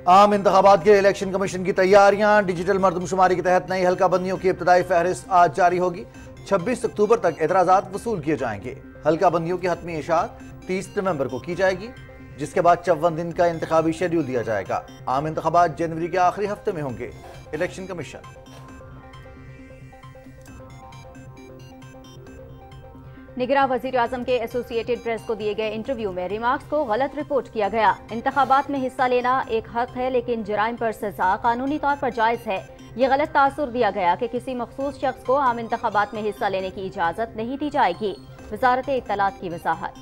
عام انتخابات کے الیکشن کمیشن کی تیاریاں۔ ڈیجیٹل مردم شماری کے تحت نئی حلقہ بندیوں کی ابتدائی فہرست آج جاری ہوگی۔ 26 اکتوبر تک اعتراضات وصول کیے جائیں گے۔ حلقہ بندیوں کی حتمی اشاعت 30 نومبر کو کی جائے گی، جس کے بعد 54 دن کا انتخابی شیڈیول دیا جائے گا۔ عام انتخابات جنوری کے آخری ہفتے میں ہوں گے۔ الیکشن کمیشن نگراں وزیر اعظم کے ایسوسی ایٹڈ پریس کو دیے گئے انٹرویو میں ریمارکس کو غلط رپورٹ کیا گیا۔ انتخابات میں حصہ لینا ایک حق ہے، لیکن جرائم پر سزا قانونی طور پر جائز ہے۔ یہ غلط تاثر دیا گیا کہ کسی مخصوص شخص کو عام انتخابات میں حصہ لینے کی اجازت نہیں دی جائے گی۔ وزارت اطلاعات کی وضاحت۔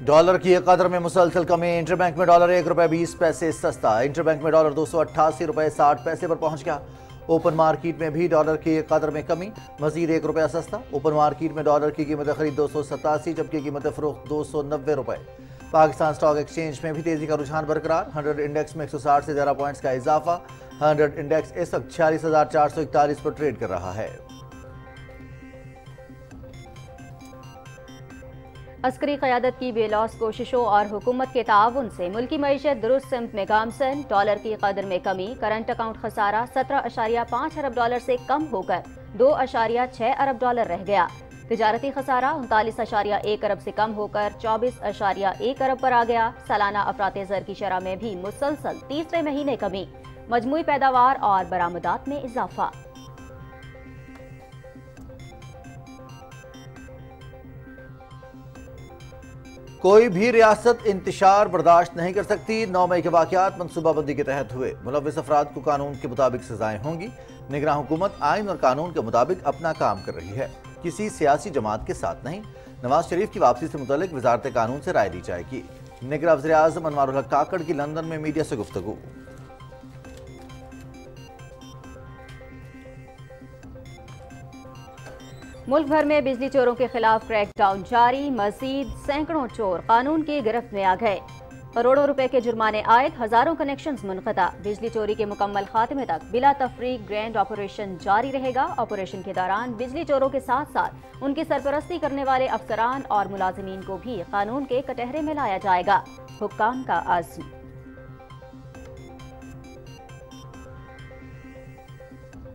ڈالر کی قدر میں مسلسل کمی۔ انٹر بینک میں ڈالر 1 روپے 20 پیسے سستا۔ انٹر بینک میں ڈالر 288 روپے 60 پیسے پر پہنچ گیا۔ اوپن مارکیٹ میں بھی ڈالر کی قدر میں کمی، مزید 1 روپیہ سستا۔ اوپن مارکیٹ میں ڈالر کی قیمت خرید 287 جبکہ قیمت فروخت 290 روپے۔ پاکستان سٹاک ایکسچینج میں بھی تیزی کا رجحان برقرار۔ 100 انڈیکس میں 160 سے زیادہ پوائنٹس کا اضافہ۔ 100 انڈیکس اس وقت 46,441 پر ٹریڈ کر رہا ہے۔ عسکری قیادت کی بے لوث کوششوں اور حکومت کے تعاون سے ملکی معیشت درست سمت میں گامزن۔ ڈالر کی قدر میں کمی، کرنٹ اکاؤنٹ خسارہ 17.5 ارب ڈالر سے کم ہو کر 2.6 ارب ڈالر رہ گیا۔ تجارتی خسارہ 39.1 ارب سے کم ہو کر 24.1 ارب پر آ گیا۔ سالانہ افراط زر کی شرح میں بھی مسلسل تیسرے مہینے کمی، مجموعی پیداوار اور برآمدات میں اضافہ۔ کوئی بھی ریاست انتشار برداشت نہیں کر سکتی۔ 9 مئی کے واقعات منصوبہ بندی کے تحت ہوئے۔ ملوث افراد کو قانون کے مطابق سزائیں ہوں گی۔ نگراں حکومت آئین اور قانون کے مطابق اپنا کام کر رہی ہے، کسی سیاسی جماعت کے ساتھ نہیں۔ نواز شریف کی واپسی سے متعلق وزارت قانون سے رائے لی جائے گی۔ نگراں وزیر اعظم انوار الحق کاکڑ کی لندن میں میڈیا سے گفتگو۔ ملک بھر میں بجلی چوروں کے خلاف کریک ڈاؤن جاری، مزید سینکڑوں چور قانون کی گرفت میں آ گئے۔ کروڑوں روپے کے جرمانے عائد، ہزاروں کنیکشنز منقطع۔ بجلی چوری کے مکمل خاتمے تک بلا تفریق گرینڈ آپریشن جاری رہے گا۔ آپریشن کے دوران بجلی چوروں کے ساتھ ساتھ ان کی سرپرستی کرنے والے افسران اور ملازمین کو بھی قانون کے کٹہرے میں لایا جائے گا۔ حکام کا عزم۔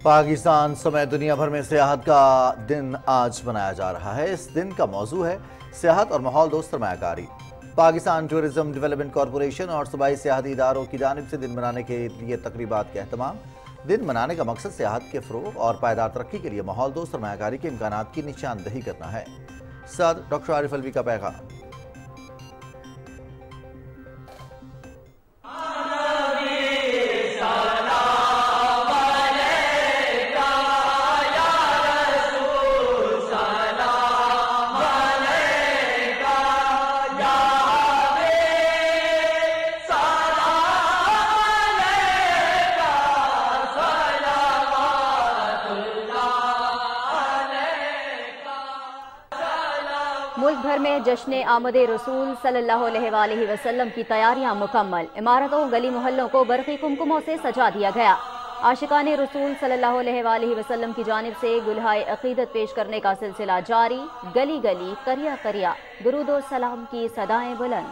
پاکستان سمیت دنیا بھر میں سیاحت کا دن آج منایا جا رہا ہے۔ اس دن کا موضوع ہے سیاحت اور ماحول دوست سرمایہ کاری۔ پاکستان ٹورزم ڈیولپمنٹ کارپوریشن اور صوبائی سیاحتی اداروں کی جانب سے دن منانے کے لیے تقریبات کا اہتمام۔ دن منانے کا مقصد سیاحت کے فروغ اور پائیدار ترقی کے لیے ماحول دوست سرمایہ کاری کے امکانات کی نشاندہی کرنا ہے۔ صدر ڈاکٹر عارف الوی کا پیغام۔ ملک بھر میں جشن آمد رسول صلی اللہ علیہ وآلہ وسلم کی تیاریاں مکمل۔ عمارتوں، گلی محلوں کو برقی کمکموں سے سجا دیا گیا۔ عاشقان رسول صلی اللہ علیہ وآلہ وسلم کی جانب سے گلہائے عقیدت پیش کرنے کا سلسلہ جاری۔ گلی گلی، قریہ قریہ درود و سلام کی صدائیں بلند۔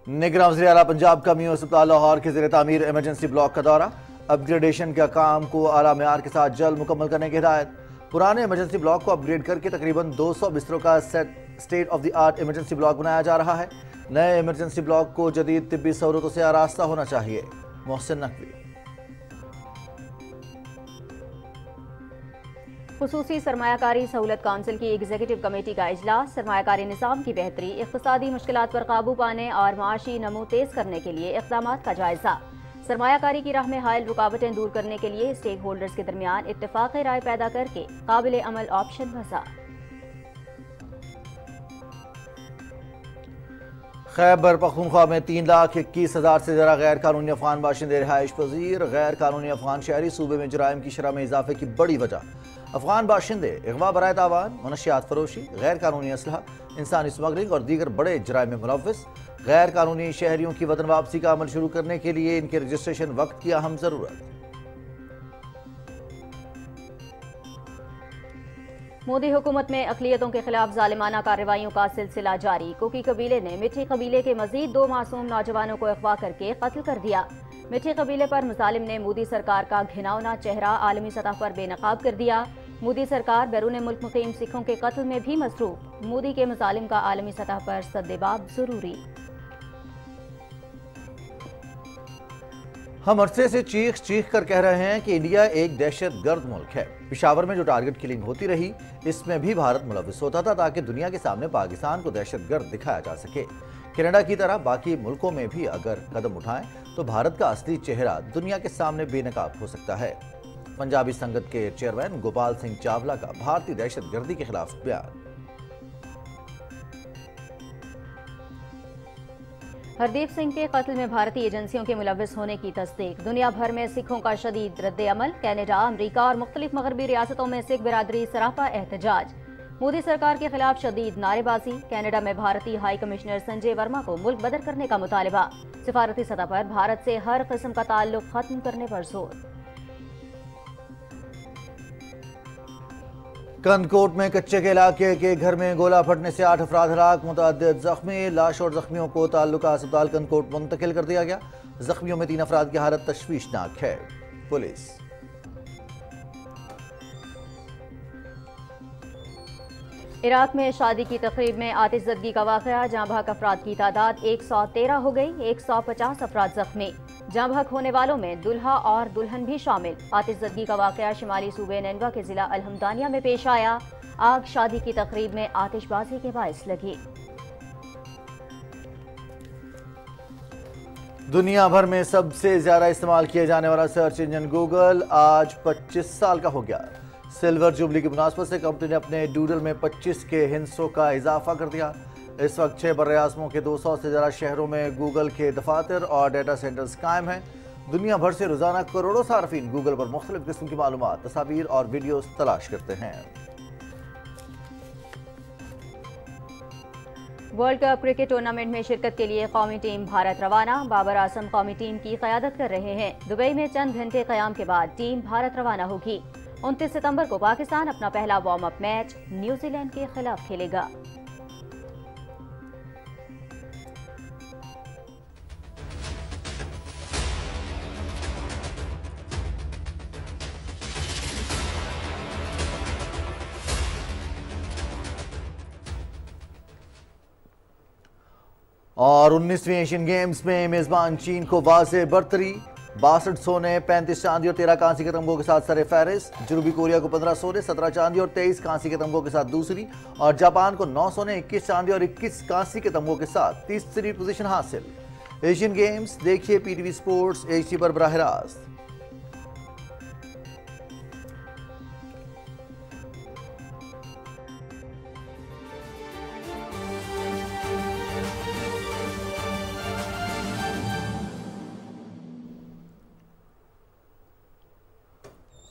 نگراں وزیر اعلیٰ پنجاب کا میو اسپتال لاہور کے زیر تعمیر ایمرجنسی بلاک کا دورہ۔ اپ گریڈیشن کا کام کو اعلیٰ معیار کے ساتھ جلد مکمل کرنے کی ہدایت۔ پرانے ایمرجنسی بلاک کو اپ گریڈ کر کے تقریباً 200 بستروں کا state of the art emergency block بنایا جا رہا ہے۔ نئے ایمرجنسی بلاک کو جدید طبی سہولتوں سے آراستہ ہونا چاہیے۔ محسن نقوی۔ خصوصی سرمایہ کاری سہولت کونسل کی ایگزیکٹو کمیٹی کا اجلاس۔ سرمایہ کاری نظام کی بہتری، اقتصادی مشکلات پر قابو پانے اور معاشی نمو تیز کرنے کے لیے اقدامات کا جائزہ۔ سرمایہ کاری کی راہ میں حائل رکاوٹیں دور کرنے کے لیے اسٹیک ہولڈرز کے درمیان اتفاق رائے پیدا کر کے قابل عمل آپشن وضع۔ خیبر پختونخوا میں 3,21,000 سے زیادہ غیر قانونی افغان باشندے رہائش پذیر۔ غیر قانونی افغان شہری صوبے میں جرائم کی شرح میں اضافے کی بڑی وجہ افغان باشندے اغوا برائے تاوان، منشیات فروشی، غیر قانونی اسلحہ، انسانی اسمگلنگ اور دیگر بڑے جرائم میں ملوث۔ غیر قانونی شہریوں کی وطن واپسی کا عمل شروع کرنے کے لیے ان کے رجسٹریشن وقت کی اہم ضرورت۔ मोदी हुकूमत में अक़लियतों के खिलाफ जालिमाना कार्रवाइयों का सिलसिला जारी। कुकी कबीले ने मिठी कबीले के मजीद 2 मासूम नौजवानों को अगवा करके कत्ल कर दिया। मिठी कबीले पर मुजालिम ने मोदी सरकार का घिनौना चेहरा आलमी सतह पर बेनकाब कर दिया। मोदी सरकार बैरून मुल्क मुकीम सिखों के कत्ल में भी मसरूफ। मोदी के मुजालिम का आलमी सतह पर सद्देबाब जरूरी। हम अरसे से चीख चीख कर कह रहे हैं कि इंडिया एक दहशत गर्द मुल्क है। पेशावर में जो टारगेट किलिंग होती रही, इसमें भी भारत मुलविस होता था ताकि दुनिया के सामने पाकिस्तान को दहशत गर्द दिखाया जा सके। कनाडा की तरह बाकी मुल्कों में भी अगर कदम उठाएं तो भारत का असली चेहरा दुनिया के सामने बेनकाब हो सकता है। पंजाबी संगत के चेयरमैन गोपाल सिंह चावला का भारतीय दहशत गर्दी के खिलाफ बयान। हरदीप सिंह के कत्ल में भारतीय एजेंसियों के मुलविस होने की तस्दीक। दुनिया भर में सिखों का शदीद रद्द अमल। कनाडा, अमरीका और मुख्तलिफ मगरबी रियासतों में सिख बिरादरी सरापा एहतजाज। मोदी सरकार के खिलाफ शदीद नारेबाजी। कनाडा में भारतीय हाई कमिश्नर संजय वर्मा को मुल्क बदर करने का मुतालबा। सिफारती सतह पर भारत से हर किस्म का ताल्लुक खत्म करने पर जोर। कनकोट में कच्चे के इलाके के घर में गोला फटने से 8 अफराद हलाक, मुतअद्दिद जख्मी। लाश और जख्मियों को ताल्लुका अस्पताल कनकोट मुंतकिल कर दिया गया। जख्मियों में 3 अफराद की हालत तशवीशनाक है। पुलिस। इराक में शादी की तकरीब में आतिशज़दगी का वाक़या। जाँ बहक अफराद की तादाद 113 हो गई। 150 अफराद जख्मी। जाँ बहक होने वालों में दुल्हा और दुल्हन भी शामिल। आतिशज़दगी का वाक़या शिमाली सूबे नैनवा के जिला अलहमदानिया में पेश आया। आग शादी की तकरीब में आतिशबाजी के बाइस लगी। दुनिया भर में सबसे ज्यादा इस्तेमाल किया जाने वाला सर्च इंजन गूगल आज 25 साल का हो गया। सिल्वर जुबली की मुनासबत से कंपनी ने अपने डूडल में 25 के हिस्सों का इजाफा कर दिया। इस वक्त 6 बर्र-ए-आज़मों के 200 से ज़्यादा शहरों में गूगल के दफातर और डेटा सेंटर्स कायम हैं। दुनिया भर से रोज़ाना करोड़ों सार्फिन गूगल पर मुख्तलिफ किस्म की मालूमात, तस्वीर और वीडियोस तलाश करते हैं। वर्ल्ड कप क्रिकेट टूर्नामेंट में शिरकत के लिए कौमी टीम भारत रवाना। बाबर आजम कौमी टीम की क़यादत कर रहे हैं। दुबई में चंद घंटे क़याम के बाद टीम भारत रवाना होगी। 29 सितंबर को पाकिस्तान अपना पहला वार्म अप मैच न्यूजीलैंड के खिलाफ खेलेगा। और 19वीं एशियन गेम्स में मेजबान चीन को वाज़ेह बरतरी। 62 सोने, 35 चांदी और 13 कांसी के तमगों के साथ सरे फहरिस्त। जनूबी कोरिया को 15 सोने, 17 चांदी और 23 कांसी के तमगों के साथ दूसरी, और जापान को 9 सोने, 21 चांदी और 21 कांसी के तमगों के साथ तीसरी पोजीशन हासिल। एशियन गेम्स देखिए पीटीवी स्पोर्ट्स HD पर बराह रास्त।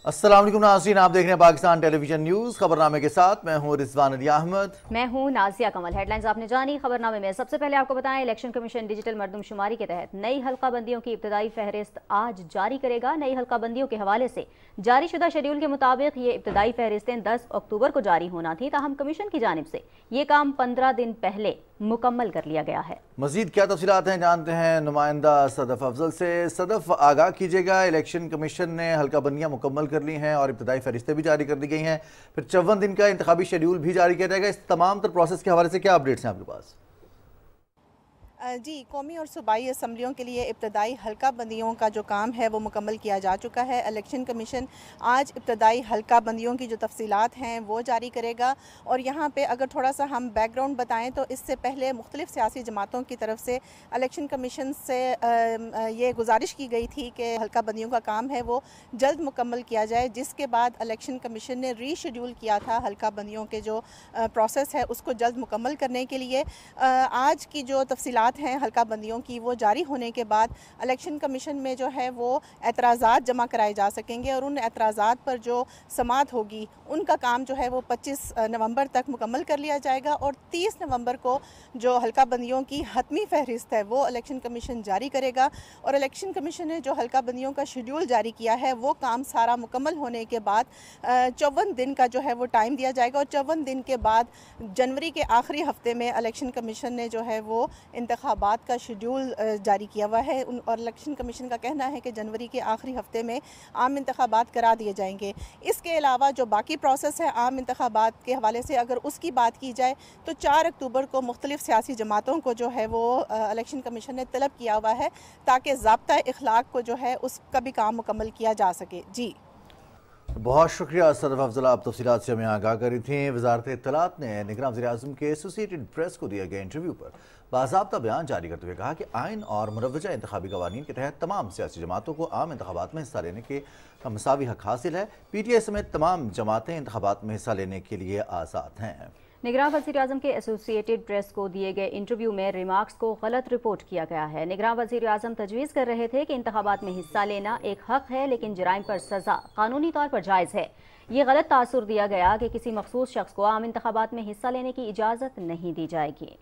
अस्सलाम वालेकुम नाज़रीन, आप देख रहे हैं पाकिस्तान टेलीविजन न्यूज़। खबरनामे के साथ मैं हूं रिजवान अली अहमद। मैं हूं नाजिया कमल। हेडलाइंस आपने जानी। खबरनामे में सबसे पहले आपको बताएं, इलेक्शन कमीशन डिजिटल मरदमशुमारी के तहत नई हल्का बंदियों की इब्तदाई फहरिस्त आज जारी करेगा। नई हल्का बंदियों के हवाले से जारी शुदा शेड्यूल के मुताबिक ये इब्तदाई फहरिस्तें 10 अक्टूबर को जारी होना थी, ताहम कमीशन की जानिब से ये काम 15 दिन पहले मुकम्मल कर लिया गया है। मजीद क्या तफसीलात हैं जानते हैं नुमाइंदा सदफ अफजल से। सदफ, आगाह कीजिएगा, इलेक्शन कमीशन ने हल्का बंदियां मुकम्मल कर ली हैं और इब्तदाई फहरिस्तें भी जारी कर दी गई हैं, फिर 54 दिन का इंतखाबी शेड्यूल भी जारी किया जाएगा। इस तमाम तर प्रोसेस के हवाले से क्या अपडेट्स हैं आपके पास? जी, कौमी और सूबाई असम्बलियों के लिए इब्तदाई हल्का बंदियों का जो काम है वो मुकम्मल किया जा चुका है। इलेक्शन कमीशन आज इब्तदाई हल्का बंदियों की जो तफसीलात हैं वो जारी करेगा। और यहाँ पे अगर थोड़ा सा हम बैकग्राउंड बताएं तो इससे पहले मुख्तलिफ सियासी जमातों की तरफ से इलेक्शन कमीशन से ये गुजारिश की गई थी कि हल्का बंदियों का काम है वो जल्द मुकम्मल किया जाए, जिसके बाद इलेक्शन कमीशन ने रीशेड्यूल किया था हल्का बंदियों के जो प्रोसेस है उसको जल्द मुकम्मल करने के लिए। आज की जो तफसीलात तफसीलात हैं हल्का बंदियों की वो जारी होने के बाद इलेक्शन कमीशन में जो है वो एतराज़ात जमा कराए जा सकेंगे और उन एतराज़ात पर जो समाअत होगी उनका काम जो है वो 25 नवंबर तक मुकम्मल कर लिया जाएगा और 30 नवंबर को जो हल्का बंदियों की हतमी फहरिस्त है वो इलेक्शन कमीशन जारी करेगा। और इलेक्शन कमीशन ने जो हल्का बंदियों का शेड्यूल जारी किया है वो काम सारा मुकम्मल होने के बाद 54 दिन का जो है वो टाइम दिया जाएगा और 54 दिन के बाद जनवरी के आखिरी हफ्ते में इलेक्शन कमीशन ने जो है वो इंतखाबात का शेड्यूल जारी किया हुआ है और इलेक्शन कमीशन का कहना है कि जनवरी के आखिरी हफ्ते में आम इंतखाबात करा दिए जाएंगे। इसके अलावा जो बाकी प्रोसेस है आम इंतखाबात के हवाले से अगर उसकी बात की जाए तो 4 अक्टूबर को मुख्तलिफ सियासी जमातों को जो है वो इलेक्शन कमीशन ने तलब किया हुआ है ताकि ज़ाब्ता इखलाक को जो है उसका भी काम मुकम्मल किया जा सके। जी बहुत शुक्रिया सदफ अफजला, आप तफसीलात से हमें आगाह करी थी। वजारत इत्तलात ने निगरान वज़ीर-ए-आज़म के एसोसिएटेड प्रेस को दिए गए इंटरव्यू पर बाज़ाब्ता बयान जारी करते हुए कहा कि आइन और मुरव्वजा इंतखाबी कवानीन के तहत तमाम सियासी जमातों को आम इंतखाबात में हिस्सा लेने के मसावी हक हासिल है। PTI समेत तमाम जमातें इंतखाबात में हिस्सा लेने के लिए आज़ाद हैं। निगरान वज़ीर-ए-आज़म के एसोसिएटेड प्रेस को दिए गए इंटरव्यू में रिमार्क्स को गलत रिपोर्ट किया गया है। निगरान वज़ीर-ए-आज़म तजवीज़ कर रहे थे कि इंतखाबात में हिस्सा लेना एक हक है लेकिन जराइम पर सज़ा कानूनी तौर पर जायज़ है। ये गलत तासुर दिया गया कि किसी मखसूस शख्स को आम इंतखाबात में हिस्सा लेने की इजाज़त नहीं दी जाएगी।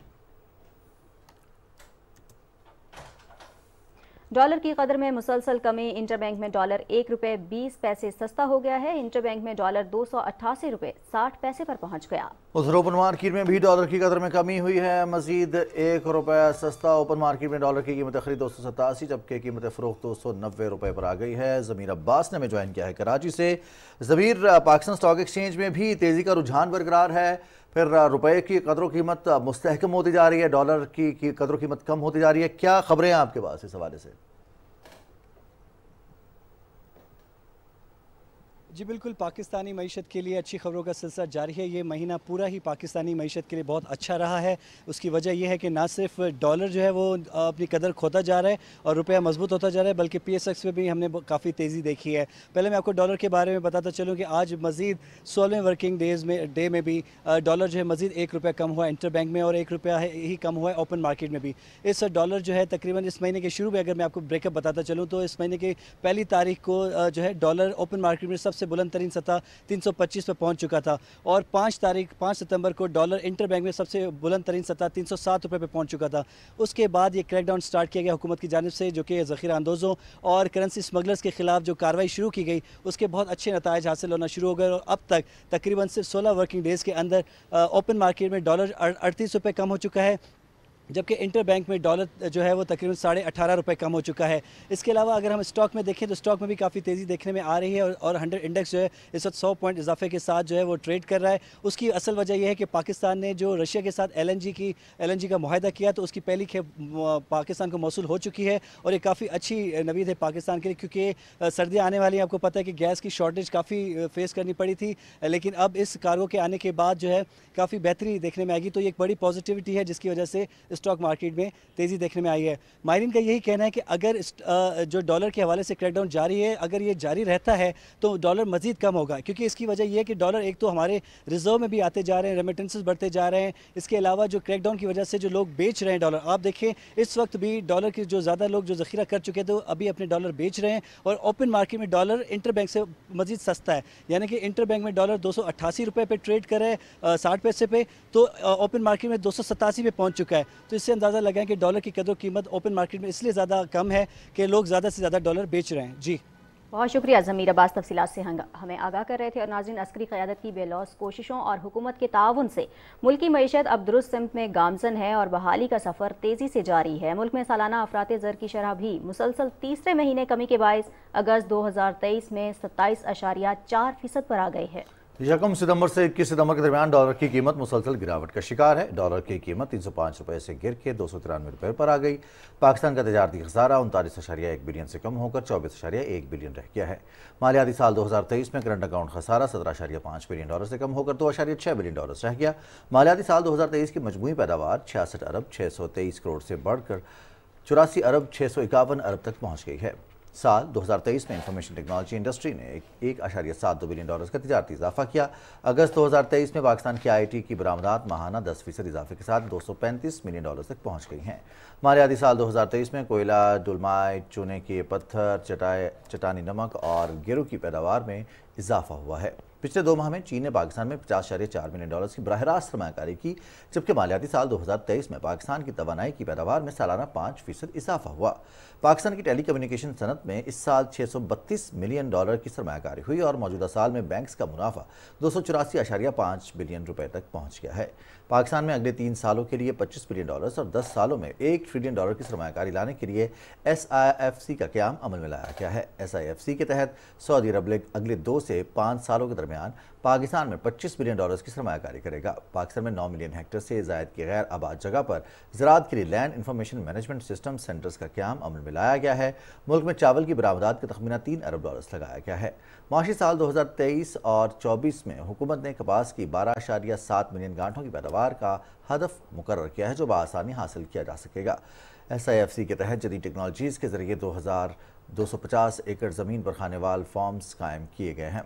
डॉलर की कदर में मुसलसल कमी, इंटरबैंक में डॉलर 1 रुपये 20 पैसे सस्ता हो गया है। इंटरबैंक में डॉलर 288 रुपये 60 पैसे पर पहुंच गया। उधर ओपन मार्केट में भी डॉलर की कदर में कमी हुई है, मजीद 1 रुपया सस्ता। ओपन मार्केट में डॉलर की कीमत खरीद 287 जबकि कीमत फरोख्त 290 रुपये पर आ गई है। ज़मीर अब्बास ने हमें ज्वाइन किया है कराची से। ज़मीर, पाकिस्तान स्टॉक एक्सचेंज में भी तेज़ी का रुझान बरकरार है, फिर रुपए की कदर कीमत मुस्तहकम होती जा रही है, डॉलर की कदर कीमत कम होती जा रही है। क्या खबरें हैं आपके पास इस हवाले से? जी बिल्कुल, पाकिस्तानी मईशत के लिए अच्छी खबरों का सिलसिला जारी है। ये महीना पूरा ही पाकिस्तानी मईशत के लिए बहुत अच्छा रहा है। उसकी वजह यह है कि ना सिर्फ डॉलर जो है वो अपनी कदर खोता जा रहा है और रुपया मजबूत होता जा रहा है, बल्कि PSX में भी हमने काफ़ी तेज़ी देखी है। पहले मैं आपको डॉलर के बारे में बताता चलूँ कि आज मज़ीद 16वें वर्किंग डे में भी डॉलर जो है मज़ीद 1 रुपया कम हुआ इंटर बैंक में और 1 रुपया ही कम हुआ है ओपन मार्केट में भी। इस डॉलर जो है तकरीबन इस महीने के शुरू में अगर मैं आपको ब्रेकअप बताता चलूँ तो इस महीने की पहली तारीख को जो है डॉलर ओपन मार्केट में सबसे बुलंद तरीन सतह 325 पे पहुंच चुका था और 5 सितंबर को डॉलर इंटर बैंक में सबसे बुलंद तरीन सतह 307 रुपये पे पहुंच चुका था। उसके बाद ये क्रैकडाउन स्टार्ट किया गया हुकूमत की जानिब से, जो कि ज़ख़ीरा अंदोज़ों और करेंसी स्मगलर्स के खिलाफ जो कार्रवाई शुरू की गई उसके बहुत अच्छे नताइज हासिल होना शुरू हो गए और अब तक तकरीबन सिर्फ 16 वर्किंग डेज़ के अंदर ओपन मार्केट में डॉलर 38 रुपये कम हो चुका है, जबकि इंटर बैंक में डॉलर जो है वो तकरीबन 18.5 रुपये कम हो चुका है। इसके अलावा अगर हम स्टॉक में देखें तो स्टॉक में भी काफ़ी तेज़ी देखने में आ रही है और 100 इंडेक्स जो है इस वक्त 100 पॉइंट इजाफे के साथ जो है वो ट्रेड कर रहा है। उसकी असल वजह यह है कि पाकिस्तान ने जो रशिया के साथ LNG का मुआहदा किया तो उसकी पहली खेप पाकिस्तान को मौसूल हो चुकी है और ये काफ़ी अच्छी नवीद है पाकिस्तान के लिए, क्योंकि सर्दियाँ आने वाली हैं। आपको पता है कि गैस की शॉर्टेज काफ़ी फेस करनी पड़ी थी, लेकिन अब इस कार्गो के आने के बाद जो है काफ़ी बेहतरी देखने में आएगी, तो ये एक बड़ी पॉजिटिविटी है जिसकी वजह से स्टॉक मार्केट में तेज़ी देखने में आई है। माहिरीन का यही कहना है कि अगर जो डॉलर के हवाले से क्रैकडाउन जारी है, अगर ये जारी रहता है तो डॉलर मज़ीद कम होगा, क्योंकि इसकी वजह यह है कि डॉलर एक तो हमारे रिजर्व में भी आते जा रहे हैं, रेमिटेंसेस बढ़ते जा रहे हैं। इसके अलावा जो क्रैकडाउन की वजह से जो लोग बेच रहे हैं डॉलर, आप देखें इस वक्त भी डॉलर के जो ज़्यादा लोग जो ज़ख़ीरा कर चुके थे अभी अपने डॉलर बेच रहे हैं और ओपन मार्केट में डॉलर इंटर बैंक से मज़ीद सस्ता है, यानी कि इंटर बैंक में डॉलर 288 रुपये पे ट्रेड कर रहे हैं 60 पैसे पे, तो ओपन मार्केट में 287 पे पहुंच चुका है। तो इससे अंदाज़ा लगाएं कि डॉलर की कदर कीमत ओपन मार्केट में इसलिए ज़्यादा कम है कि लोग ज़्यादा से ज़्यादा डॉलर बेच रहे हैं। जी बहुत शुक्रिया ज़मीर अब्बास, तफसीलात से हमें आगाह कर रहे थे। और नाज़रीन, अस्करी क़यादत की बेलौस कोशिशों और हुकूमत के ताउन से मुल्की मईशत अब दुरुस्त सिमत में गामज़न है और बहाली का सफ़र तेज़ी से जारी है। मुल्क में सालाना अफराते ज़र की शरह भी मुसलसल तीसरे महीने कमी के बायस अगस्त 2023 में 27.4% पर आ गई है। 1 सितंबर से 21 सितंबर के दरमियान डॉलर की कीमत मुसलसल गिरावट का शिकार है। डॉलर की कीमत 305 रुपये से गिर के 293 रुपये पर आ गई। पाकिस्तान का तजारती खसारा 39.1 बिलियन से कम होकर 24.1 बिलियन रह गया है। मालियाती साल 2023 में करंट अकाउंट खसारा 17.5 बिलियन डॉलर से कम होकर 2.6 बिलियन डॉलर रह गया। मालियाती साल 2023 की मजमूई पैदावार 66 अरब 623 करोड़ से बढ़कर 84 अरब 651 अरब तक पहुँच गई है। साल 2023 में इंफॉर्मेशन टेक्नोलॉजी इंडस्ट्री ने 1.72 बिलियन डॉलर का तिजारती इजाफा किया। अगस्त 2023 में पाकिस्तान की आईटी की बरामदात माहाना 10% इजाफे के साथ 235 मिलियन डॉलर तक पहुंच गई हैं। मालियाती साल 2023 में कोयला, डोलमाइट, चूने के पत्थर, चटानी नमक और गेरू की पैदावार में इजाफा हुआ है। पिछले 2 माह में चीन ने पाकिस्तान में 50.4 मिलियन डॉलर की बराह रास्त सरमायाकारी की, जबकि मालियाती साल 2023 में पाकिस्तान की तवानाई की पैदावार में सालाना 5% इजाफा हुआ। पाकिस्तान की टेली कम्युनिकेशन सनत में इस साल 632 मिलियन डॉलर की सरमायाकारी हुई और मौजूदा साल में बैंक्स का मुनाफा 284.5 बिलियन रुपए तक पहुंच गया है। पाकिस्तान में अगले 3 सालों के लिए 25 बिलियन डॉलर और 10 सालों में 1 ट्रिलियन डॉलर की सरमायाकारी लाने के लिए SIFC का क़याम अमल में लाया गया है। SIFC के तहत सऊदी अरब अगले 2 से 5 सालों के दरमियान पाकिस्तान में 25 बिलियन डॉलर की सरमायाकारी करेगा। पाकिस्तान में 9 मिलियन हेक्टेयर से ज़ायद की गैर आबाद जगह पर ज़राअत के लिए land information management system centres का क़याम अमल में लाया गया है। मुल्क में चावल की बरामदात का तखमीना 3 अरब डॉलर लगाया गया है। माशी साल 2023 और 24 में हुकूमत ने कपास की 12.7 मिलियन गांठों की पैदावार का हदफ मुकर्रर किया है, जो बआसानी हासिल किया जा सकेगा। SIFC के तहत जदीद टेक्नोलॉजीज़ के ज़रिए 2250 एकड़ ज़मीन पर खानेवाल फार्म्स कायम किए गए हैं।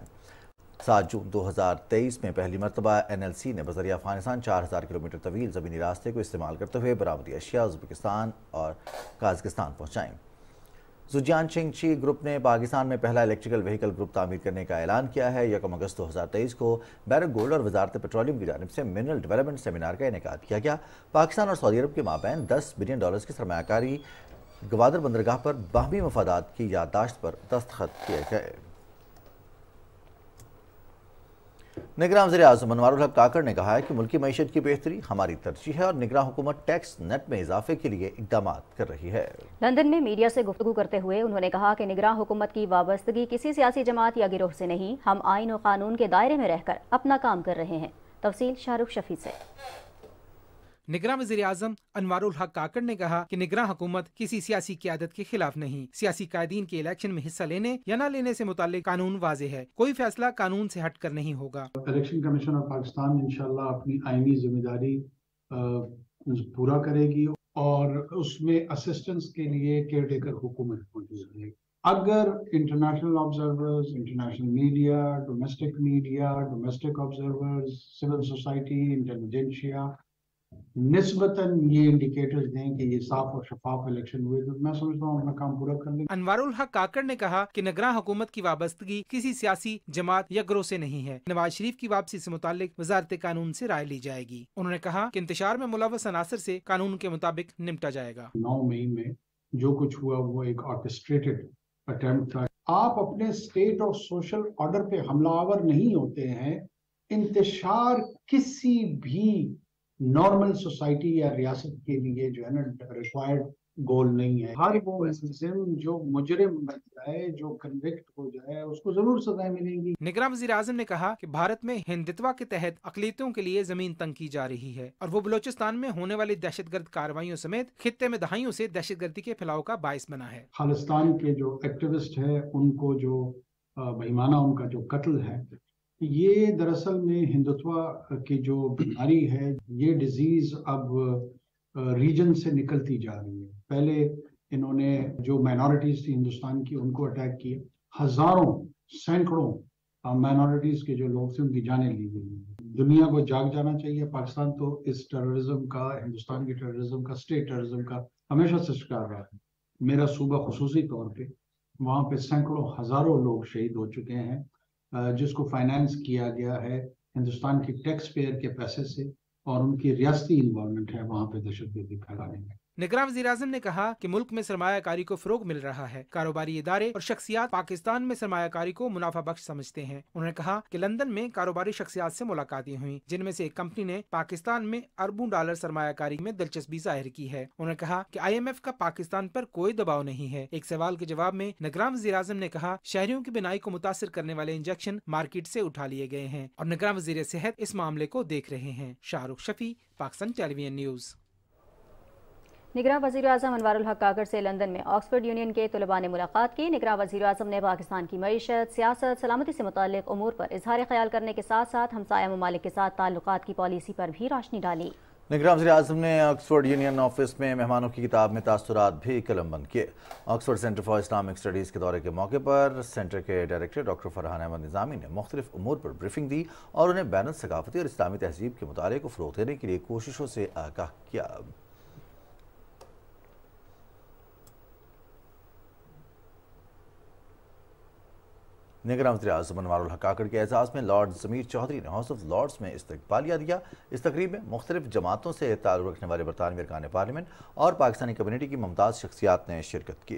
7 जून 2023 में पहली मरतबा NLC ने बज़रिया अफ़गानिस्तान 4000 किलोमीटर तवील ज़मीनी रास्ते को इस्तेमाल करते हुए बरामदी अशिया उज़्बेकिस्तान और काज़किस्तान पहुँचाईं। ज़ुजियान चिंगची ग्रुप ने पाकिस्तान में पहला इलेक्ट्रिकल व्हीकल ग्रुप तामीर करने का ऐलान किया है। 1 अगस्त 2023 को बैरक गोल्ड और वजारत पेट्रोलियम की जानिब से मिनरल डेवलपमेंट सेमिनार का इनेकाद किया गया। पाकिस्तान और सऊदी अरब के माबैन 10 बिलियन डॉलर की सरमायाकारी गवादर बंदरगाह पर बाहमी मफादात की याददाश्त पर दस्तखत किए गए। निगरान वज़ीर-ए-आज़म अनवारुल हक काकड़ ने कहा है कि मुल्की मईशत की बेहतरी हमारी तरजीह है और निगरान हुकूमत टैक्स नेट में इजाफे के लिए इक़दाम कर रही है। लंदन में मीडिया से गुफ्तगू करते हुए उन्होंने कहा कि निगरान हुकूमत की वाबस्तगी किसी सियासी जमात या गिरोह से नहीं, हम आइन और कानून के दायरे में रहकर अपना काम कर रहे हैं। तफसील शाहरुख शफी से। निगरान वज़ीर-ए-आज़म अनवारुल हक काकड़ ने कहा कि निगरान हुकूमत किसी सियासी क़यादत के खिलाफ नहीं, सियासी कायदीन के इलेक्शन में हिस्सा लेने या न लेने से मुताल्लिक कानून वाज़े है, कोई फैसला कानून से हट कर नहीं होगा। इलेक्शन कमीशन ऑफ पाकिस्तान इंशाल्लाह अपनी आईनी जिम्मेदारी पूरा करेगी और उसमें असिस्टेंस के लिए केयर टेकर हुकूमत मौजूद है। अगर international observers, international media, domestic observers, civil society, intelligentsia निस्बतन ये इंडिकेटर्स दें कि ये साफ और शफाफ इलेक्शन हुए, तो मैं समझता हूँ अपना काम पूरा कर लेंगे। अनवारुल हक काकड़ ने कहा कि निगरान हुकूमत की वाबस्तगी किसी सियासी जमात या गिरोह से नहीं है। नवाज शरीफ की वापसी से मुताल्लिक वजारत कानून से राय ली जाएगी। उन्होंने कहा कि इंतशार में मुलव्वस अनासर से कानून के मुताबिक निपटा जाएगा। 9 मई में जो कुछ हुआ वो एक ऑर्केस्ट्रेटेड अटेम्प्ट था। आप अपने स्टेट और सोशल ऑर्डर पे हमलावर नहीं होते हैं। इंतशार किसी भी नॉर्मल सोसाइटी या रियासत के लिए जो है ना रिक्वायर्ड गोल नहीं है। हर वो मुस्लिम जो मुजरिम बन जाए, जो कन्विक्ट हो जाए, उसको जरूर सजाएं मिलेंगी। निगरान वज़ीर-ए-आज़म ने कहा कि भारत में हिंदुत्व के तहत अक़लियतों के लिए जमीन तंग की जा रही है और वो बलोचिस्तान में होने वाली दहशतगर्द कार्रवाइयों समेत खित्ते में दहाइयों से दहशतगर्दी के फैलाव का बाइस बना है। खालिस्तान के जो एक्टिविस्ट है उनको जो बेईमाना उनका जो कत्ल है, ये दरअसल में हिंदुत्व की जो बीमारी है, ये डिजीज अब रीजन से निकलती जा रही है। पहले इन्होंने जो माइनॉरिटीज थी हिंदुस्तान की उनको अटैक किए, हजारों सैकड़ों माइनॉरिटीज के जो लोग थे उनकी जानें ली गई। दुनिया को जाग जाना चाहिए। पाकिस्तान तो इस टेररिज्म का, हिंदुस्तान की टेररिज्म का, स्टेट टेररिज्म का हमेशा से शिकार रहा है। मेरा सूबा खुसूसी तौर पे वहाँ पे सैकड़ों हजारों लोग शहीद हो चुके हैं, जिसको फाइनेंस किया गया है हिंदुस्तान की टैक्स पेयर के पैसे से, और उनकी रियासती इन्वॉल्वमेंट है वहाँ पे दहशतगर्दी फैलाने में। निगरान वज़ीर-ए-आज़म ने कहा कि मुल्क में सरमायाकारी को फरोग मिल रहा है। कारोबारी इदारे और शख्सियात पाकिस्तान में सरमायाकारी को मुनाफा बख्श समझते हैं। उन्होंने कहा कि लंदन में कारोबारी शख्सियात से मुलाकातें हुई, जिनमें से एक कंपनी ने पाकिस्तान में अरबों डॉलर सरमायाकारी में दिलचस्पी जाहिर की है। उन्होंने कहा कि IMF का पाकिस्तान पर कोई दबाव नहीं है। एक सवाल के जवाब में निगरान वज़ीर-ए-आज़म ने कहा, शहरियों की बिनाई को मुतासिर करने वाले इंजेक्शन मार्केट से उठा लिए गए हैं और निगरान वज़ीर सेहत इस मामले को देख रहे हैं। Shahrukh Shafi, Pakistan television news. निगरान वज़ीर-ए-आज़म अनवारुल हक काकड़ से लंदन में ऑक्सफोर्ड यूनियन के तलबा ने मुलाकात की। निगरान वज़ीर-ए-आज़म ने पाकिस्तान की मईशत, सियासत, सलामती से मुताल्लिक़ उमूर पर इजहार ख्याल करने के साथ साथ हमसाया ममालिक के साथ ताल्लुकात की पॉलिसी पर भी रोशनी डाली। निगरान वज़ीर-ए-आज़म ने ऑक्सफोर्ड यूनियन ऑफिस में मेहमानों की किताब में तासुरात भी कलम बंद किए। Oxford centre for Islamic studies के दौरे के मौके पर सेंटर के डायरेक्टर डॉक्टर फरहान अहमद निज़ामी ने मुख्तलिफ उमूर पर ब्रीफिंग दी और उन्हें बैनुल सकाफ़ती और इस्लामी तहजीब के मुताले को फ़रोग़ देने के लिए कोशिशों से आगाह किया। निगरान वज़ीर-ए-आज़म अनवारुल हक काकड़ के एजाज़ में लॉर्ड ज़मीर चौधरी ने हाउस ऑफ लॉर्ड्स में इस्तकबालिया दिया। इस तकरीब में मुख्तलिफ जमातों से ताल्लुक़ रखने वाले बरतानवी अरकान पार्लियामेंट और पाकिस्तानी कम्यूनिटी की मुमताज़ शख्सियात ने शिरकत की।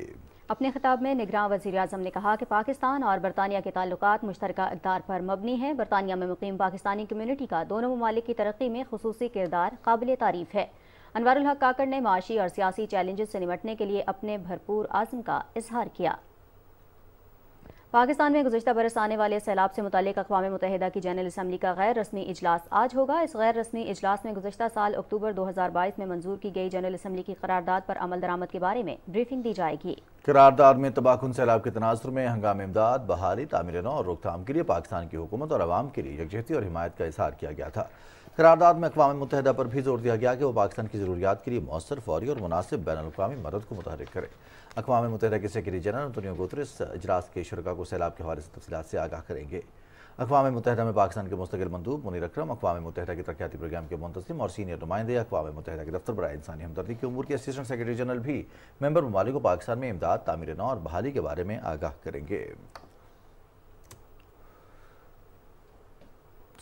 अपने खिताब में निगरान वज़ीर-ए-आज़म ने कहा कि पाकिस्तान और बरतानिया के ताल्लुकात मुश्तरका इक़दार पर मबनी हैं। बरतानिया में मुक़ीम पाकिस्तानी कम्यूनिटी का दोनों ममालिक की तरक्की में ख़ुसूसी किरदार काबिल तारीफ़ है। अनवारुल हक काकड़ ने माशी और सियासी चैलेंजेस से निपटने के लिए अपने भरपूर आज़म का इजहार किया। पाकिस्तान में गुज़श्ता बरस आने वाले सैलाब से मुताल्लिक़ अक़वाम मुत्तहिदा की जनरल असम्बली का गैर रस्मी इजलास आज होगा। इस गैर रस्मी इजलास में गुज़श्ता साल अक्टूबर 2022 में मंजूर की गई जनरल असम्बली की करारदाद पर अमल दरामद के बारे में ब्रीफिंग दी जाएगी। करारदाद में तबाहकुन सैलाब के तनाजुर में हंगामी इमदाद, बहाली, तामीर नौ और रोकथाम के लिए पाकिस्तान की हुकूमत और अवाम के लिए यकजहती और हिमायत का इजहार किया गया था। करारदाद में अक़वाम मुत्तहिदा पर भी जोर दिया गया कि वो पाकिस्तान की ज़रूरियात के लिए मौसर, फौरी और मुनासिब बैनुल-अक़वामी मदद को मुतहर्रिक करे। अक़वाम मुत्तहिदा के सेक्रेटरी जनरल अंतोनियो गुतरेस इजलास के शुरका को सैलाब के हवाले से तफसीलात से आगाह करेंगे। अक़वाम मुत्तहिदा में पाकिस्तान के मुस्तकिल मंदूब मुनीर अकरम, अक़वाम मुत्तहिदा के तरक्याती प्रोग्राम के मुंतज़िम और सीनियर नुमाइंदे, अक़वाम मुत्तहिदा के दफ्तर बराए इंसानी हमदर्दी के उमूर के असिस्टेंट सेक्रेटरी जनरल भी मेंबर ममालिक को पाकिस्तान में इमदाद, तामीर नौ और बहाली के बारे में आगाह करेंगे।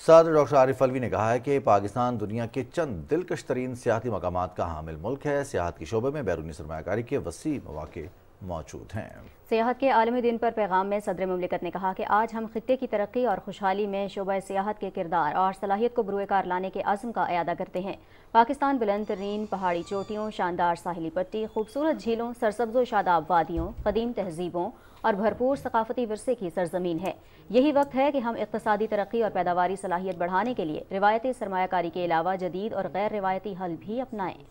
सदर डॉक्टर आरिफ अलवी ने कहा है कि पाकिस्तान दुनिया के चंद दिलकश तरीन सियाहती मकामात का हामिल मुल्क है। सियाहत के शोबे में बैरूनी सरमायाकारी के वसी मौके मौजूद हैं। सियाहत के आलमी दिन पर पैगाम में सदर मुमलिकत ने कहा कि आज हम खित्ते की तरक्की और खुशहाली में शोबा सियाहत के किरदार और सलाहियत को बरूए कार लाने के अज़्म का इयादा करते हैं। पाकिस्तान बुलंद तरीन पहाड़ी चोटियों, शानदार साहिली पट्टी, खूबसूरत झीलों, सरसब्ज़ शादाब वादियों, कदीम तहजीबों और भरपूर सकाफती विरसे की सरजमीन है। यही वक्त है कि हम इक़्तिसादी तरक्की और पैदावारी सलाहियत बढ़ाने के लिए रिवायती सरमायाकारी के अलावा जदीद और गैर रिवायती हल भी अपनाएं।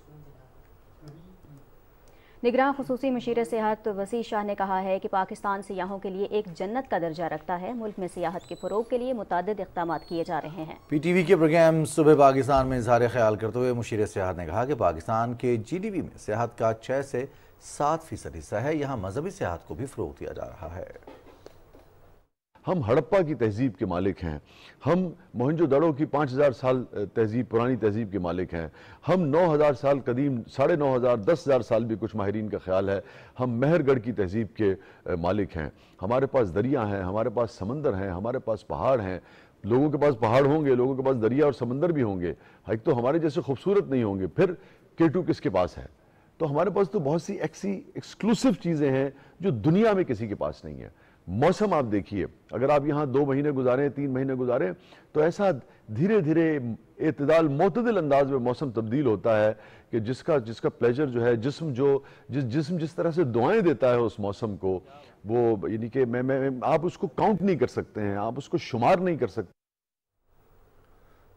निगरान खुसूसी मुशीर सियाहत वसी शाह ने कहा है कि पाकिस्तान सियाहों के लिए एक जन्नत का दर्जा रखता है। मुल्क में सियाहत के फ़रोग़ के लिए मुतादिद इक़दाम किए जा रहे हैं। PTV के प्रोग्राम सुबह पाकिस्तान में इज़हार ख्याल करते हुए मुशीर सियाहत ने कहा कि पाकिस्तान के GDP में सियाहत का 6 से 7% हिस्सा है। यहाँ मजहबी सियाहत को भी फ़रोग़ दिया जा रहा है। हम हड़प्पा की तहजीब के मालिक हैं, हम मोहनजोदड़ो की 5000 साल तहजीब, पुरानी तहजीब के मालिक हैं, हम 9000 साल कदीम, 9500, 10,000 साल भी कुछ माहिरीन का ख्याल है, हम मेहरगढ़ की तहजीब के मालिक हैं। हमारे पास दरिया हैं, हमारे पास समंदर हैं, हमारे पास पहाड़ हैं। लोगों के पास पहाड़ होंगे, लोगों के पास दरिया और समंदर भी होंगे, एक तो हमारे जैसे खूबसूरत नहीं होंगे, फिर K2 किसके पास है? तो हमारे पास तो बहुत सी ऐसी एक्सक्लूसिव चीज़ें हैं जो दुनिया में किसी के पास नहीं है। मौसम आप देखिए, अगर आप यहाँ 2 महीने गुजारें, 3 महीने गुजारें, तो ऐसा धीरे धीरे एतदाल मोतदिल अंदाज में मौसम तब्दील होता है कि जिसका प्लेजर जो है, जिस्म जिस तरह से दुआएं देता है उस मौसम को, वो यानी कि आप उसको काउंट नहीं कर सकते हैं, आप उसको शुमार नहीं कर सकते।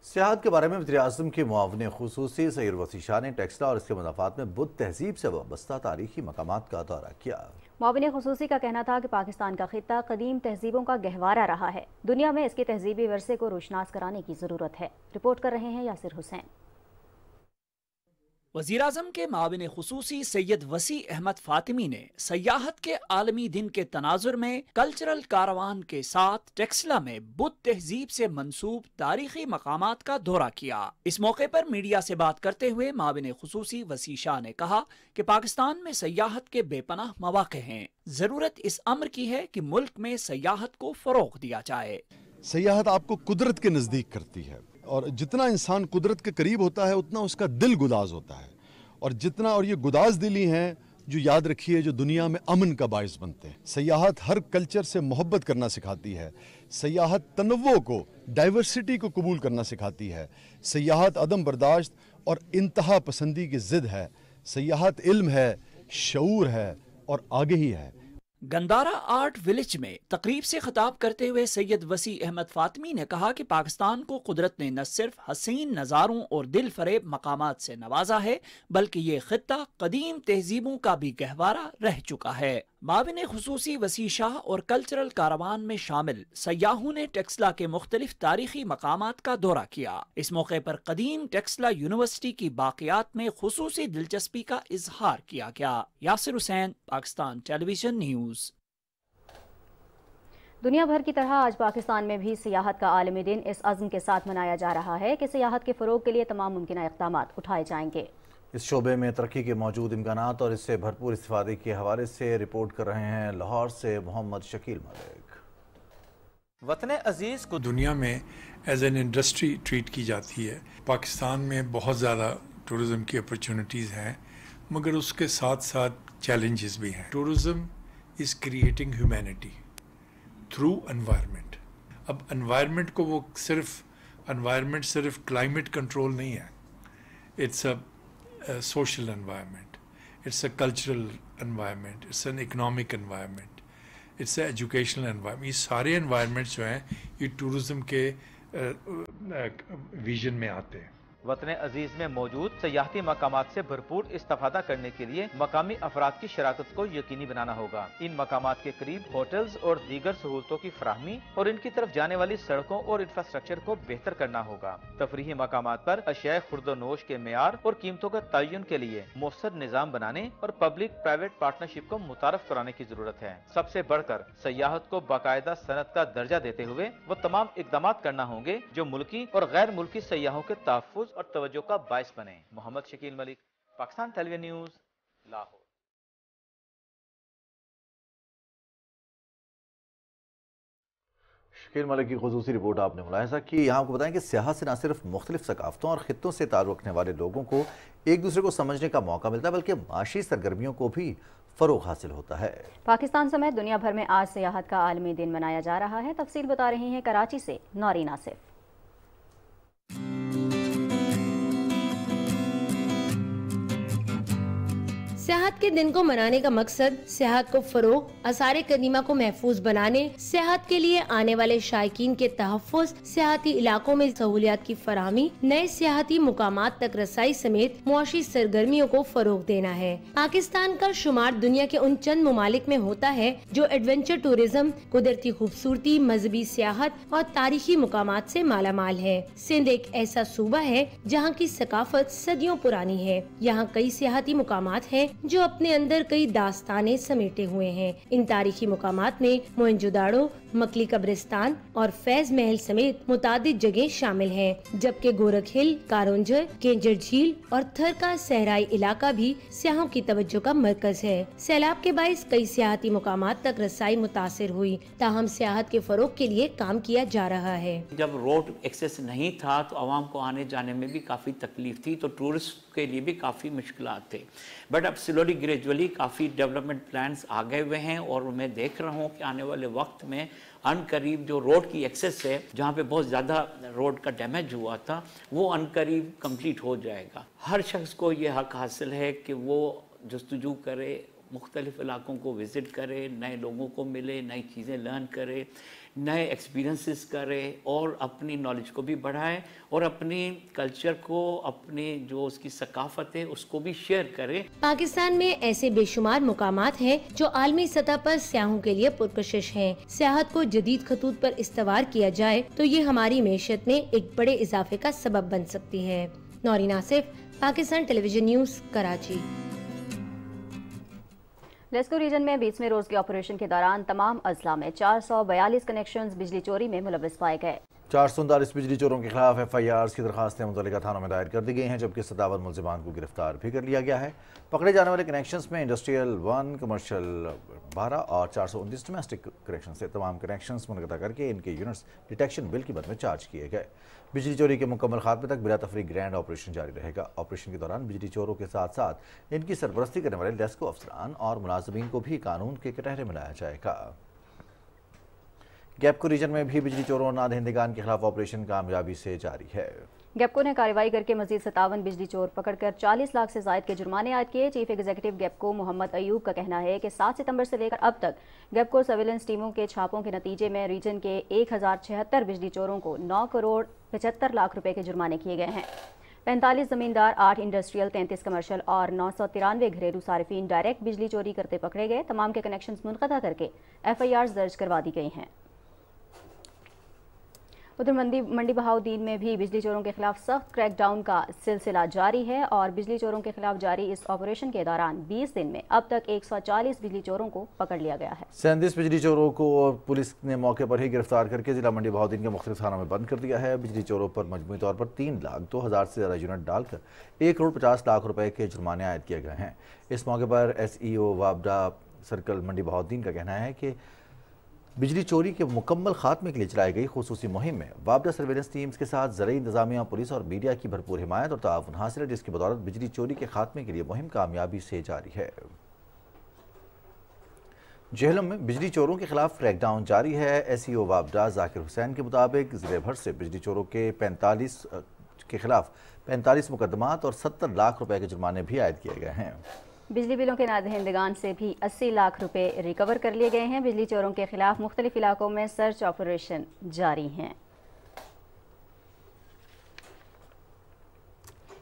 सियाहत के बारे में वज़ीर-ए-आज़म के मुआविन खुसूसी सईद वसी शाह ने टेक्सला और इसके मज़ाफ़ात में बुद्ध तहजीब से वाबस्ता तारीखी मकामात का दौरा किया। मुआविन खुसूसी का कहना था कि पाकिस्तान का खित्ता कदीम तहजीबों का गहवारा रहा है। दुनिया में इसके तहजीबी वर्से को रोशनास कराने की ज़रूरत है। रिपोर्ट कर रहे हैं यासिर हुसैन। वज़ीर-ए-आज़म के मुआविन खुसूसी सैयद वसी अहमद फातिमी ने सयाहत के आलमी दिन के तनाजुर में कल्चरल कारवान के साथ टेक्सला में बुद्ध तहजीब से मंसूब तारीखी मकामात का दौरा किया। इस मौके पर मीडिया से बात करते हुए मुआविन खुसूसी वसी शाह ने कहा कि पाकिस्तान में सयाहत के बेपनाह मौक़े हैं। जरूरत इस अम्र की है कि मुल्क में सयाहत को फरोग दिया जाए। सयाहत आपको कुदरत के नज़दीक करती है, और जितना इंसान कुदरत के करीब होता है उतना उसका दिल गुदाज होता है, और ये गुदाज दिली हैं जो याद रखिए जो दुनिया में अमन का बायस बनते हैं। सयाहत हर कल्चर से मोहब्बत करना सिखाती है। सयाहत तनव्वो को, डाइवर्सिटी को कबूल करना सिखाती है। सयाहत अदम बर्दाश्त और इंतहा पसंदी की ज़िद है। सयाहत इल्म है, शऊर है और आगे ही है। गंदारा आर्ट विलेज में तकरीब से खिताब करते हुए सैयद वसी अहमद फातिमी ने कहा कि पाकिस्तान को कुदरत ने न सिर्फ हसीन नज़ारों और दिल फरेब मकामात से नवाजा है, बल्कि ये खित्ता कदीम तहजीबों का भी गहवारा रह चुका है। माविन खुसूसी वसी शाह और कल्चरल कारवान में शामिल सयाहों ने टेक्सला के मुख्तलिफ तारीखी मकामात का दौरा किया। इस मौके पर कदीम टेक्सला यूनिवर्सिटी की बाक़ियात में खुसूसी दिलचस्पी का इजहार किया गया। Yasir Hussain, Pakistan television news. दुनिया भर की तरह आज पाकिस्तान में भी सियाहत का आलमी दिन इस अज़्म के साथ मनाया जा रहा है कि सियाहत के फ़रोग़ के लिए तमाम मुमकिन इक़दाम उठाए जाएंगे। इस शोबे में तरक्की के मौजूद इम्कानात और इससे भरपूर इस्तेफ़ादे के हवाले से रिपोर्ट कर रहे हैं लाहौर से मोहम्मद शकील मलिक। वतन अजीज़ को दुनिया में एज एन इंडस्ट्री ट्रीट की जाती है। पाकिस्तान में बहुत ज़्यादा टूरिज़म की अपॉर्चुनिटीज़ हैं, मगर उसके साथ साथ चैलेंजेस भी हैं। Tourism is creating humanity through environment. अब एनवायरनमेंट को वो सिर्फ क्लाइमेट कंट्रोल नहीं है, it's a social environment, it's a cultural environment, it's an economic environment, it's a educational environment. ये सारे एनवायरनमेंट्स जो हैं ये टूरिज़म के विजन में आते हैं। वतन अजीज में मौजूद सयाहती मकामात से भरपूर इस्तेफादा करने के लिए मकामी अफराद की शराकत को यकीनी बनाना होगा। इन मकामात के करीब होटल्स और दीगर सहूलतों की फराहमी और इनकी तरफ जाने वाली सड़कों और इंफ्रास्ट्रक्चर को बेहतर करना होगा। तफरीही मकामात पर अशिया खुर्दोनोश के मेयार और कीमतों का तयन के लिए मौसर निज़ाम बनाने और पब्लिक प्राइवेट पार्टनरशिप को मुतारफ कराने की जरूरत है। सबसे बढ़कर सयाहत को बाकायदा सनत का दर्जा देते हुए वो तमाम इकदाम करना होंगे जो मुल्की और गैर मुल्की सयाहों के तहफ़्फ़ुज़ और तवज्जो का बाइस बने। Mohammad Shakeel Malik, Pakistan television news, Lahore. शकील मलिक की खुसूसी रिपोर्ट आपने मुलाहिजा की। यहाँ आपको बताएं कि सियाहत से न सिर्फ मुख्तलिफ सकाफ़तों और ख़ित्तों से ताल्लुक़ रखने वाले लोगों को एक दूसरे को समझने का मौका मिलता है, बल्कि माशी सरगर्मियों को भी फ़रोग़ हासिल होता है। पाकिस्तान समेत दुनिया भर में आज सियाहत का आलमी दिन मनाया जा रहा है। तफसील बता रही हैं कराची से नौरीन आसिफ। सियाहत के दिन को मनाने का मकसद सियाहत को फरोग, आसार कदीमा को महफूज बनाने, सियाहत के लिए आने वाले शायकीन के तहफ़्फ़ुज़, सियाहती इलाकों में सहूलियात की फराहमी, नए सियाहती मुकामात तक रसाई समेत मुआशी सरगर्मियों को फरोग देना है। पाकिस्तान का शुमार दुनिया के उन चंद ममालिक में होता है जो एडवेंचर टूरिज्म, कुदरती खूबसूरती, मजहबी सियाहत और तारीखी मुकामात से माला माल है। सिंध एक ऐसा सूबा है जहाँ की सकाफत सदियों पुरानी है। यहाँ कई सियाहती मुकामात हैं जो अपने अंदर कई दास्तानें समेटे हुए हैं। इन तारीखी मुकामात में मोहनजोदाड़ो, मकली कब्रिस्तान और फैज महल समेत मुतादिद जगह शामिल हैं, जबकि गोरख हिल, कारोंजर, केंजर झील और थर का सहराई इलाका भी सियाहों की तवज्जो का मरकज है। सैलाब के बाइस कई सियाहती मुकामात तक रसाई मुतासिर हुई, ताहम सियाहत के फरोग के लिए काम किया जा रहा है। जब रोड एक्सेस नहीं था तो आवाम को आने जाने में भी काफ़ी तकलीफ थी, तो टूरिस्ट के लिए भी काफ़ी मुश्किलात थे। बट अब स्लोली ग्रेजुअली काफ़ी डेवलपमेंट प्लान्स आ गए हुए हैं और मैं देख रहा हूँ कि आने वाले वक्त में अनकरीब जो रोड की एक्सेस है, जहाँ पे बहुत ज़्यादा रोड का डैमेज हुआ था, वो अनकरीब कंप्लीट हो जाएगा। हर शख्स को ये हक हासिल है कि वो जस्तजू करे, मुख्तलिफ इलाकों को विज़िट करे, नए लोगों को मिले, नई चीज़ें लर्न करे, नए एक्सपीरियंसेस करे और अपनी नॉलेज को भी बढ़ाए और अपनी कल्चर को, अपनी जो उसकी सकाफत है उसको भी शेयर करे। पाकिस्तान में ऐसे बेशुमार मुकामात हैं जो आलमी सतह पर सियाहों के लिए पुरकशिश हैं। सियाहत को जदीद खतूत पर इस्तवार किया जाए तो ये हमारी मैशत में एक बड़े इजाफे का सबब बन सकती है। Naureen Asif, Pakistan television news, Karachi. LESCO region में 20वें रोज के ऑपरेशन के दौरान तमाम अजला में 442 कनेक्शंस बिजली चोरी में मुलविस पाए गए। 439 बिजली चोरों के खिलाफ FIRs की दरखास्तें मुतल्लिका थानों में दायर कर दी गई हैं, जबकि 57 मुलजिमान को गिरफ्तार भी कर लिया गया है। पकड़े जाने वाले कनेक्शंस में इंडस्ट्रियल 1, कमर्शियल 12 और 419 डोमेस्टिक कनेक्शन से तमाम कनेक्शंस मुनक़ता करके इनके यूनिट्स डिटेक्शन बिल की मद में चार्ज किए गए। बिजली चोरी के मुकम्मल खात्मे तक बिला तफरीक ग्रैंड ऑपरेशन जारी रहेगा। ऑपरेशन के दौरान बिजली चोरों के साथ साथ इनकी सरपरस्ती करने वाले लेस्को अफसरान और मुलाजमीन को भी कानून के कटहरे में लाया जाएगा। गैपको रीजन में भी बिजली चोरों और नादहिंदगान के खिलाफ ऑपरेशन कामयाबी से जारी है। गैपको ने कार्रवाई करके मजीद 57 बिजली चोर पकड़कर 40 लाख से ज़ायद के जुर्माने आयद किए। चीफ एग्जीक्यूटिव गैपको मोहम्मद अयूब का कहना है कि 7 सितंबर से लेकर अब तक गैपको सर्विलेंस टीमों के छापों के नतीजे में रीजन के 1076 बिजली चोरों को 9 करोड़ 75 लाख रुपए के जुर्माने किए गए हैं। 45 जमींदार, 8 इंडस्ट्रियल, 33 कमर्शियल और 993 घरेलू सार्फिन डायरेक्ट बिजली चोरी करते पकड़े गए। तमाम के कनेक्शंस मुनक़ता करके FIRs दर्ज करवा दी गई हैं। उधर मंडी बहाउद्दीन में भी बिजली चोरों के खिलाफ सख्त क्रैकडाउन का सिलसिला जारी है और बिजली चोरों के खिलाफ जारी इस ऑपरेशन के दौरान 20 दिन में अब तक 140 बिजली चोरों को पकड़ लिया गया है। 37 बिजली चोरों को पुलिस ने मौके पर ही गिरफ्तार करके जिला मंडी बहाउद्दीन के मुख्तलिफ थानों में बंद कर दिया है। बिजली चोरों पर मजमूई तौर पर 3,02,000 से ज़्यादा यूनिट डालकर 1,50,00,000 रुपए के जुर्माने आयद किए गए हैं। इस मौके पर SEO वाबडा सर्कल मंडी बहाउद्दीन का कहना है कि बिजली चोरी के मुकम्मल खात्मे के लिए चलाई गई खुसूसी मुहिम में वाबडा सर्वेलेंस टीम्स के साथ ज़राई इंतजामिया, पुलिस और मीडिया की भरपूर हिमायत और ताउन हासिल है, जिसकी बदौलत बिजली चोरी के खात्मे के लिए मुहिम कामयाबी से जारी है। जेहलम में बिजली चोरों के खिलाफ क्रैकडाउन जारी है। SEO वाबडा जाकिर हुसैन के मुताबिक ज़िले भर से बिजली चोरों के 45 मुकदमात और 70 लाख रुपए के जुर्माने भी आयद किए गए हैं। बिजली बिलों के नादहिंदगान से भी 80 लाख रुपए रिकवर कर लिए गए हैं। बिजली चोरों के खिलाफ मुख्तलिफ इलाकों में सर्च ऑपरेशन जारी हैं।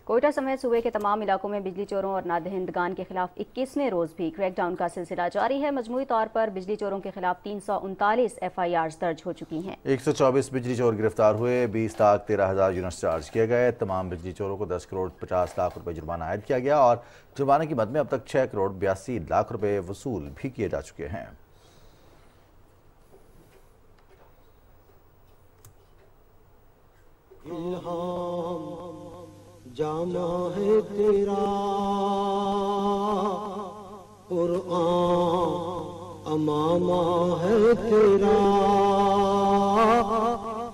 कोयटा समेत सूबे के तमाम इलाकों में बिजली चोरों और नादहिंदगान के खिलाफ 21वें रोज भी क्रैकडाउन का सिलसिला जारी है। मजमूई तौर पर बिजली चोरों के खिलाफ 339 FIRs दर्ज हो चुकी हैं। 124 बिजली चोर गिरफ्तार हुए, 20,13,000 यूनिट चार्ज किए गए। तमाम बिजली चोरों को 10 करोड़ 50 लाख रुपए जुर्माना आयद किया गया और जुर्माने की मद में अब तक 6 करोड़ 82 लाख रुपए वसूल भी किए जा चुके हैं। जामा है तेरा कुरान, अमामा है तेरा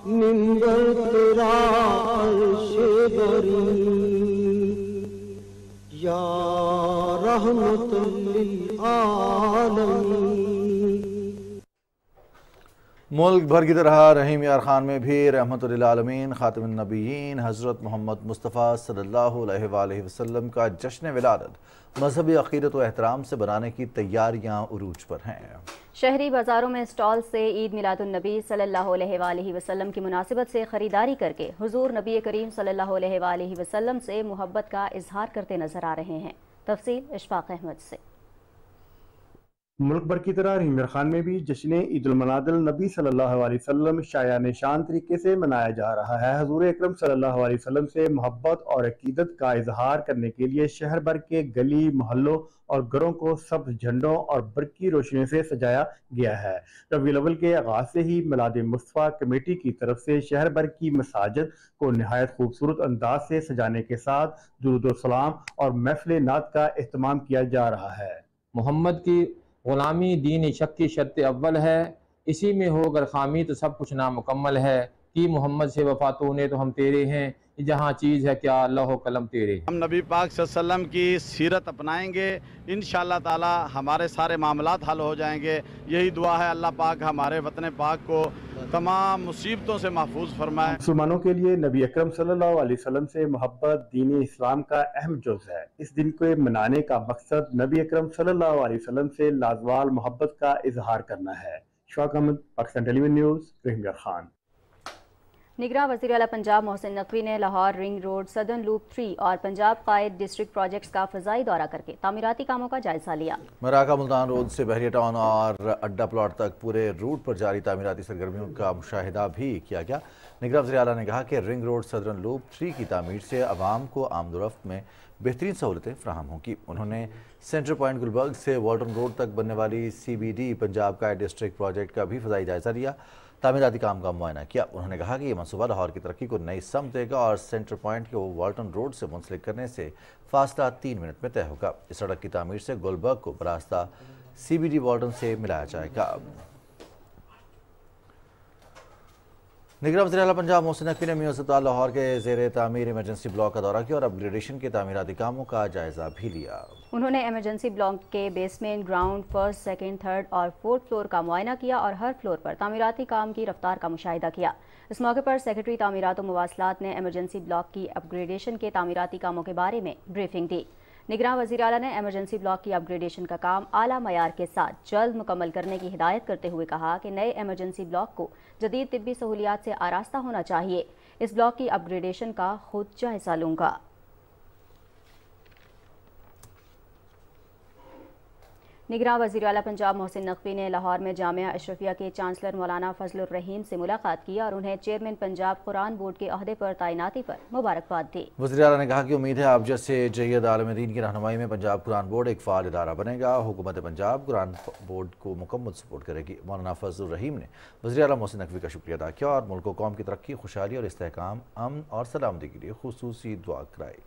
मिंबर, तेरा अर्शे बरी या रहमतुल लिल आलमीन। मुल्क भर की तरह रहीम यार खान में भी रहमतुल लिल आलमीन खातिमुन नबीयीन हज़रत मोहम्मद मुस्तफ़ा सल्लल्लाहु अलैहि वसल्लम का जश्न विलादत मजहबी अक़ीदत व एहतराम से बनाने की तैयारियां उरूज पर हैं। शहरी बाज़ारों में स्टॉल से ईद मिलादुन नबी सल्लल्लाहु अलैहि वसल्लम की मुनासिबत से ख़रीदारी करके हुज़ूर नबी करीम सल्लल्लाहु अलैहि वसल्लम से मोहब्बत का इजहार करते नजर आ रहे हैं। तफसील इशफाक अहमद से। मुल्क भर की तरह रहीम यार खान में भी जश्न ईद उल मनादिल नबी सल्लल्लाहु अलैहि वसल्लम शायान शान तरीके से मनाया जा रहा है। हुज़ूर अकरम सल्लल्लाहु अलैहि वसल्लम से मोहब्बत और अकीदत का इजहार करने के लिए शहर भर के गली मोहल्लों और घरों को सब्ज झंडों और बरकी रोशनी से सजाया गया है। रबीउल अव्वल के आगाज से ही मिलाद मुस्तफ़ा कमेटी की तरफ से शहर भर की मसाजिद को निहायत खूबसूरत अंदाज से सजाने के साथ दुरूद व सलाम और महफिल नात का एहतमाम किया जा रहा है। मोहम्मद की ग़ुलामी दीन शक की शर्त अव्वल है, इसी में हो अगर खामी तो सब कुछ नामुकम्मल है। कि मोहम्मद से वफा तूने तो हम तेरे हैं, जहाँ चीज़ है क्या अल्लाह कलम तेरे। हम नबी पाक सल्लल्लाहु अलैहि वसल्लम की सीरत अपनाएंगे, इंशाअल्लाह ताला हमारे सारे मामलात हल हो जाएंगे। यही दुआ है अल्लाह पाक हमारे वतन पाक को तमाम मुसीबतों से महफूज फरमाए। मुसलमानों के लिए नबी अकरम सल्लल्लाहु अलैहि वसल्लम से मोहब्बत दीन इस्लाम का अहम जुज़ है। इस दिन को मनाने का मकसद नबी अकरम सल्लल्लाहु अलैहि वसल्लम से लाजवाल मोहब्बत का इजहार करना है। शौक अहमद, पाकिस्तान टेलीविजन न्यूज़, रहीम यार खान। निगरान वज़ीर आला पंजाब मोहसिन नकवी ने Lahore ring road, southern loop 3 और पंजाब कायद डिस्ट्रिक्ट प्रोजेक्ट्स का फ़ज़ाई दौरा करके तामीराती कामों का जायजा लिया। मराका मुल्तान रोड से बहरिया टाउन और अड्डा प्लॉट तक पूरे रूट पर जारी तामीराती सरगर्मियों का मुशाहिदा भी किया गया। निगरान वज़ीर आला ने कहा कि रिंग रोड सदर्न लूप 3 की तामीर से आवाम को आमदोरफ्त में बेहतरीन सहूलतें फराहम होंगी। उन्होंने सेंटर पॉइंट गुलबर्ग से वाल्टन रोड तक बनने वाली CBD पंजाब कायद डिस्ट्रिक्ट प्रोजेक्ट का भी फ़ज़ाई जायजा लिया, तामीराती काम का मुआयना किया। उन्होंने कहा कि ये मनसूबा लाहौर की तरक्की को नई समत देगा और सेंटर पॉइंट को वाल्टन रोड से मुंसलिक करने से फासला 3 मिनट में तय होगा। इस सड़क की तामीर से गुलबर्ग को बरास्ता CBD वाल्टन से मिलाया जाएगा। निगरान वज़ीर आला पंजाब मोहसिन नकवी ने मियां अस्पताल लाहौर के ज़ेरे तामीर इमरजेंसी ब्लॉक का दौरा किया और अपग्रेडेशन के तामीराती कामों का जायजा भी लिया। उन्होंने इमरजेंसी ब्लॉक के basement, ground, first, second, third और फोर्थ फ्लोर का मुआयना किया और हर फ्लोर पर तामीराती काम की रफ्तार का मुशाहिदा किया। इस मौके पर सेक्रेटरी तामीरात व मवासलात ने इमरजेंसी ब्लॉक की अपग्रेडेशन के तामीराती कामों के बारे में ब्रीफिंग दी। निगरान वज़ीर आला ने इमरजेंसी ब्लॉक की अपग्रेडेशन का काम आला मयार के साथ जल्द मुकम्मल करने की हिदायत करते हुए कहा कि नए इमरजेंसी ब्लॉक को जदीद तिब्बी सहूलियात से आरास्ता होना चाहिए। इस ब्लॉक की अपग्रेडेशन का खुद जायजा लूंगा। निगरान वज़ीर आला पंजाब मोहसिन नकवी ने लाहौर में जामिया अशरफिया के चांसलर मौलाना फजलुर रहीम से मुलाकात की और उन्हें चेयरमैन पंजाब कुरान बोर्ड के अहदे पर तैनाती पर मुबारकबाद दी। वज़ीर आला ने कहा कि उम्मीद है आप जैसे जय्यद आलम दीन की रहनुमाई में पंजाब कुरान बोर्ड एक फ़ाल इदारा बनेगा। हुकूमत पंजाब कुरान बोर्ड को मुकम्मल सपोर्ट करेगी। मौलाना फजलुर रहीम ने वज़ीर आला मोहसिन नकवी का शुक्रिया अदा किया और मुल्क को कौम की तरक्की, खुशहाली और इस्तेहकाम, अमन और सलामती के लिए खुसूसी दुआ कराई।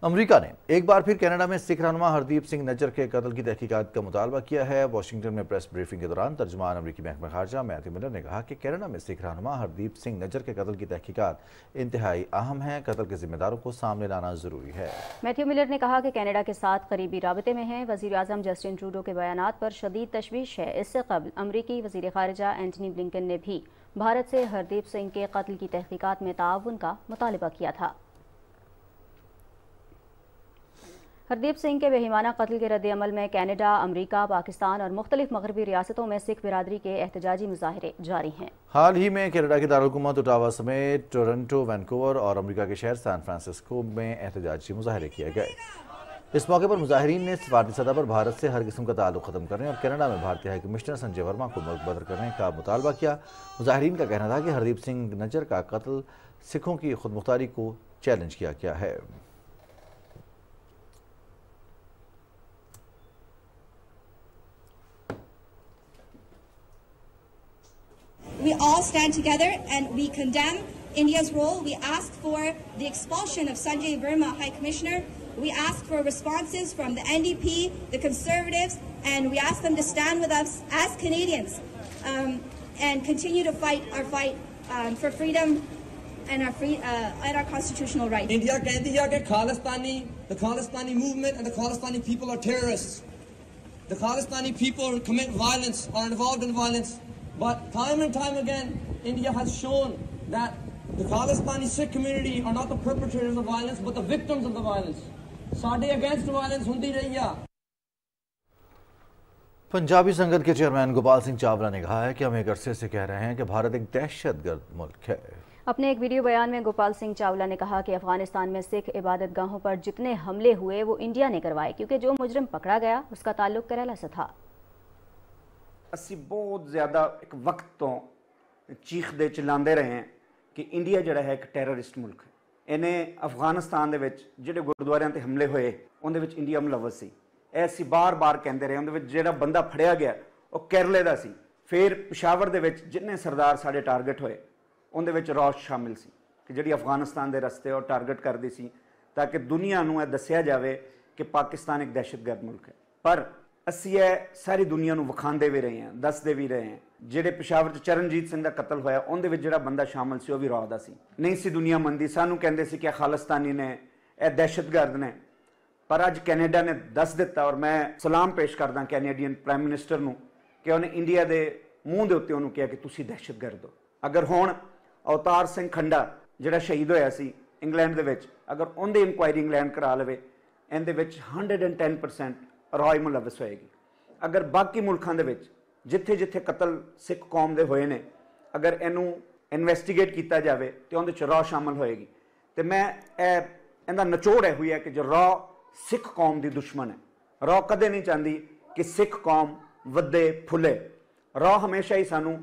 अमेरिका ने एक बार फिर कनाडा में सिख रहनुमा हरदीप सिंह नज्जर के कत्ल की तहकीकात का मुतालबा किया है। वाशिंगटन में प्रेस ब्रीफिंग के दौरान तर्जुमान अमरीकी महकमा खारजा मैथ्यू मिलर ने कहा कि कनाडा में सिख रहनुमा हरदीप सिंह नज्जर के कत्ल की तहकीकात इंतहाई अहम है। कत्ल के जिम्मेदारों को सामने लाना जरूरी है। मैथ्यू मिलर ने कहा कि कनाडा के साथ करीबी राबते में है। वज़ीर आज़म जस्टिन ट्रूडो के बयानात पर शदीद तशवीश है। इससे कबल अमरीकी वज़ीर खारिजा एंटनी ब्लिंकन ने भी भारत से हरदीप सिंह के कत्ल की तहकीकात में ताउन का मुतालबा किया था। हरदीप सिंह के बेईमाना कत्ल के रद्द-ए-अमल में कनाडा, अमरीका, पाकिस्तान और मुख्तलिफ मगरबी रियासतों में सिख बिरादरी के एहतजाजी मुजाहरे जारी हैं। हाल ही में कनाडा की दारुलहुकूमत ओटावा समेत टोरंटो, वैनकूवर और अमरीका के शहर सैन फ्रांसिस्को में एहतजाजी मुजाहरे किए गए। इस मौके पर मुजाहिरीन ने सिफारती सतह पर भारत से हर किस्म का ताल्लुक ख़त्म करने और कनाडा में भारतीय हाई कमिश्नर संजय वर्मा को मुल्क बदर करने का मुतालबा किया। मुजाहिरीन का कहना था कि हरदीप सिंह नज्जर का कत्ल सिखों की खुद मुख्तारी को चैलेंज किया गया है। We all stand together and we condemn India's role. We ask for the expulsion of Sanjay Verma, High Commissioner. We ask for responses from the NDP, the Conservatives, and we ask them to stand with us as Canadians and continue to fight our fight for freedom and our constitutional rights. India कहती है कि the Khalistani movement and the Khalistani people are terrorists. The Khalistani people commit violence, are involved in violence. But time and time again, India has shown that the Khalistani Sikh community are not the perpetrators of violence, but the victims of the violence. Sade against violence hundi rahi hai. Punjabi संगत के chairman Gopal Singh Chawla ने कहा है कि हम एक अरसे से कह रहे हैं कि भारत एक दहशतगर्द मुल्क है। अपने एक वीडियो बयान में गोपाल सिंह चावला ने कहा कि अफगानिस्तान में सिख इबादत गाहों पर जितने हमले हुए वो इंडिया ने करवाए, क्योंकि जो मुजरिम पकड़ा गया उसका ताल्लुक केरला से था। ਅਸੀਂ ਬਹੁਤ ਜ਼ਿਆਦਾ ਇੱਕ ਵਕਤ ਤੋਂ ਚੀਖਦੇ ਚਿਲਾਉਂਦੇ ਰਹੇ ਹਾਂ ਕਿ ਇੰਡੀਆ ਜਿਹੜਾ ਹੈ ਇੱਕ ਟੈਰਰਿਸਟ ਮੁਲਕ ਹੈ। ਇਹਨੇ ਅਫਗਾਨਿਸਤਾਨ ਦੇ ਵਿੱਚ ਜਿਹੜੇ ਗੁਰਦੁਆਰਿਆਂ ਤੇ ਹਮਲੇ ਹੋਏ ਉਹਦੇ ਵਿੱਚ ਇੰਡੀਆ ਮੁਲਵਸ ਸੀ। ਇਹ ਅਸੀਂ ਬਾਰ-ਬਾਰ ਕਹਿੰਦੇ ਰਹੇ। ਉਹਦੇ ਵਿੱਚ ਜਿਹੜਾ ਬੰਦਾ ਫੜਿਆ ਗਿਆ ਉਹ ਕੇਰਲੇ ਦਾ ਸੀ। ਫਿਰ ਪਿਸ਼ਾਵਰ ਦੇ ਵਿੱਚ ਜਿੰਨੇ ਸਰਦਾਰ ਸਾਡੇ ਟਾਰਗੇਟ ਹੋਏ ਉਹਦੇ ਵਿੱਚ ਰੌਸ਼ ਸ਼ਾਮਿਲ ਸੀ ਕਿ ਜਿਹੜੀ ਅਫਗਾਨਿਸਤਾਨ ਦੇ ਰਸਤੇ ਉਹ ਟਾਰਗੇਟ ਕਰਦੀ ਸੀ ਤਾਂ ਕਿ ਦੁਨੀਆ ਨੂੰ ਇਹ ਦੱਸਿਆ ਜਾਵੇ ਕਿ ਪਾਕਿਸਤਾਨ ਇੱਕ ਦਹਿਸ਼ਤਗਰਦ ਮੁਲਕ ਹੈ। ਪਰ ਅਸੀਂ ਇਹ ਸਾਰੀ ਦੁਨੀਆ ਨੂੰ ਵਿਖਾਉਂਦੇ ਵੀ ਰਹੇ ਹਾਂ, ਦੱਸਦੇ ਵੀ ਰਹੇ ਹਾਂ। ਜਿਹੜੇ ਪਿਸ਼ਾਵਰ 'ਚ ਚਰਨਜੀਤ ਸਿੰਘ ਦਾ ਕਤਲ ਹੋਇਆ ਉਹਦੇ ਵਿੱਚ ਜਿਹੜਾ ਬੰਦਾ ਸ਼ਾਮਲ ਸੀ ਉਹ ਵੀ ਰੌਹ ਦਾ ਸੀ। ਨਹੀਂ ਸੀ ਦੁਨੀਆ ਮੰਨਦੀ, ਸਾਨੂੰ ਕਹਿੰਦੇ ਸੀ ਕਿ ਖਾਲਿਸਤਾਨੀ ਨੇ, ਇਹ ਦਹਿਸ਼ਤਗਰਦ ਨੇ। ਪਰ ਅੱਜ ਕੈਨੇਡਾ ਨੇ ਦੱਸ ਦਿੱਤਾ ਔਰ ਮੈਂ ਸਲਾਮ ਪੇਸ਼ ਕਰਦਾ ਕੈਨੇਡੀਅਨ ਪ੍ਰਾਈਮ ਮਿਨਿਸਟਰ ਨੂੰ ਕਿ ਉਹਨੇ ਇੰਡੀਆ ਦੇ ਮੂੰਹ ਦੇ ਉੱਤੇ ਉਹਨੂੰ ਕਿਹਾ ਕਿ ਤੁਸੀਂ ਦਹਿਸ਼ਤਗਰਦ ਹੋ। ਅਗਰ ਹੁਣ ਅਵਤਾਰ ਸਿੰਘ ਖੰਡਾ ਜਿਹੜਾ ਸ਼ਹੀਦ ਹੋਇਆ ਸੀ ਇੰਗਲੈਂਡ ਦੇ ਵਿੱਚ, ਅਗਰ ਉਹਦੀ ਇਨਕੁਆਇਰੀ ਇੰਗਲੈਂਡ ਕਰਾ ਲਵੇ ਇਹਦੇ ਵਿੱਚ 110% ਰੌਹ ਮੁਲਵਸ ਹੋਏਗੀ। ਅਗਰ ਬਾਕੀ ਮੁਲਕਾਂ ਦੇ ਵਿੱਚ ਜਿੱਥੇ ਜਿੱਥੇ ਕਤਲ ਸਿੱਖ ਕੌਮ ਦੇ ਹੋਏ ਨੇ ਅਗਰ ਇਹਨੂੰ ਇਨਵੈਸਟੀਗੇਟ ਕੀਤਾ ਜਾਵੇ ਤੇ ਉਹਦੇ 'ਚ ਰੌਹ ਸ਼ਾਮਲ ਹੋਏਗੀ। ਤੇ ਮੈਂ ਇਹਦਾ ਨਿਚੋੜ ਇਹ ਹੋਈ ਹੈ ਕਿ ਜੋ ਰੌਹ ਸਿੱਖ ਕੌਮ ਦੀ ਦੁਸ਼ਮਣ ਹੈ। ਰੌਹ ਕਦੇ ਨਹੀਂ ਚਾਹੁੰਦੀ ਕਿ ਸਿੱਖ ਕੌਮ ਵੱਧੇ ਫੁੱਲੇ। ਰੌਹ ਹਮੇਸ਼ਾ ਹੀ ਸਾਨੂੰ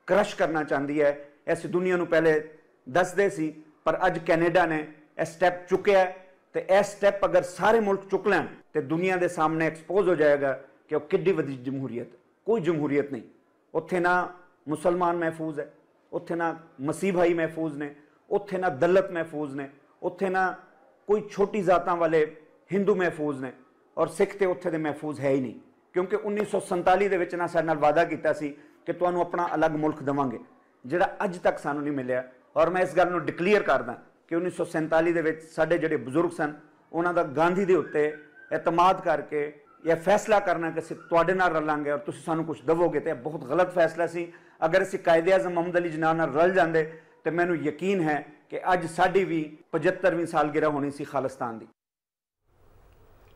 ਕਰਸ਼ ਕਰਨਾ ਚਾਹੁੰਦੀ ਹੈ। ਇਸ ਦੁਨੀਆ ਨੂੰ ਪਹਿਲੇ ਦੱਸਦੇ ਸੀ ਪਰ ਅੱਜ ਕੈਨੇਡਾ ਨੇ ਇਹ ਸਟੈਪ ਚੁੱਕਿਆ ਤੇ ਇਹ ਸਟੈਪ ਅਗਰ ਸਾਰੇ ਮੁਲਕ ਚੁੱਕ ਲੈਣ ਤੇ ਦੁਨੀਆ ਦੇ ਸਾਹਮਣੇ ਐਕਸਪੋਜ਼ ਹੋ ਜਾਏਗਾ ਕਿ ਉਹ ਕਿੱਡੀ ਵੱਡੀ ਜਮਹੂਰੀਅਤ। ਕੋਈ ਜਮਹੂਰੀਅਤ ਨਹੀਂ ਉੱਥੇ, ਨਾ ਮੁਸਲਮਾਨ ਮਹਿਫੂਜ਼ ਹੈ ਉੱਥੇ, ਨਾ ਮਸੀਹ ਭਾਈ ਮਹਿਫੂਜ਼ ਨੇ ਉੱਥੇ, ਨਾ ਦਲਤ ਮਹਿਫੂਜ਼ ਨੇ ਉੱਥੇ, ਨਾ ਕੋਈ ਛੋਟੀ ਜ਼ਾਤਾਂ ਵਾਲੇ ਹਿੰਦੂ ਮਹਿਫੂਜ਼ ਨੇ ਔਰ ਸਿੱਖ ਤੇ ਉੱਥੇ ਦੇ ਮਹਿਫੂਜ਼ ਹੈ ਹੀ ਨਹੀਂ। ਕਿਉਂਕਿ 1947 ਦੇ ਵਿੱਚ ਨਾ ਸਾਡੇ ਨਾਲ ਵਾਅਦਾ ਕੀਤਾ ਸੀ ਕਿ ਤੁਹਾਨੂੰ ਆਪਣਾ ਅਲੱਗ ਮੁਲਕ ਦੇਵਾਂਗੇ, ਜਿਹੜਾ ਅੱਜ ਤੱਕ ਸਾਨੂੰ ਨਹੀਂ ਮਿਲਿਆ। ਔਰ ਮੈਂ ਇਸ ਗੱਲ ਨੂੰ ਡਿਕਲੇਅਰ ਕਰਦਾ ਕਿ 1947 ਦੇ ਵਿੱਚ ਸਾਡੇ ਜਿਹੜੇ ਬਜ਼ੁਰਗ ਸਨ ਉਹਨਾਂ ਦਾ ਗਾਂਧੀ ਦੇ ਉੱਤੇ ਇਤਮਾਦ ਕਰਕੇ ਇਹ ਫੈਸਲਾ ਕਰਨਾ ਕਿ ਅਸੀਂ ਤੁਹਾਡੇ ਨਾਲ ਰਲਾਂਗੇ ਔਰ ਤੁਸੀਂ ਸਾਨੂੰ ਕੁਝ ਦੇਵੋਗੇ, ਤੇ ਇਹ ਬਹੁਤ ਗਲਤ ਫੈਸਲਾ ਸੀ। ਅਗਰ ਅਸੀਂ ਕਾਇਦੇ ਆਜ਼ਮ ਮੁਹੰਮਦ ਅਲੀ ਜਿਨਾਹ ਨਾਲ ਰਲ ਜਾਂਦੇ ਤੇ ਮੈਨੂੰ ਯਕੀਨ ਹੈ ਕਿ ਅੱਜ ਸਾਡੀ ਵੀ 75ਵੀਂ ਸਾਲਗਿਰਾ ਹੋਣੀ ਸੀ ਖਾਲਿਸਤਾਨ ਦੀ।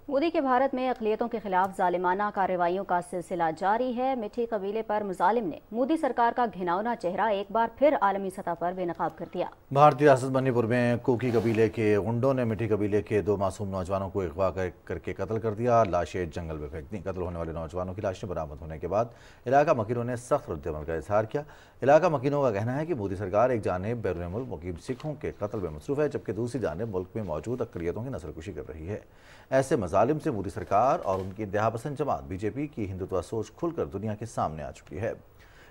मोदी के भारत में अक़लियतों के खिलाफ जालिमाना कार्रवाइयों का सिलसिला जारी है। मिठी कबीले पर मुजालिम ने मोदी सरकार का घिनौना चेहरा एक बार फिर आलमी सतह पर बेनकाब कर दिया। भारतीय रियासत मणिपुर में कुकी कबीले के गुंडों ने मिठी कबीले के 2 मासूम नौजवानों को अगवा करके कत्ल कर दिया। लाशें जंगल में फेंक दी। कत्ल होने वाले नौजवानों की लाशें बरामद होने के बाद इलाका मकीनों ने सख्त रद्द-ए-अमल का इजहार किया। इलाका मकीनों का कहना है कि मोदी सरकार एक जानिब बैरून मुल्क मुकीम सिखों के कत्ल में मसरूफ है, जबकि दूसरी जानिब मुल्क में मौजूद अक़लियतों की नस्लकुशी कर रही है। ऐसे मजालिम से मोदी सरकार और उनकी इंतहा पसंद जमात बीजेपी की हिंदुत्व सोच खुलकर दुनिया के सामने आ चुकी है।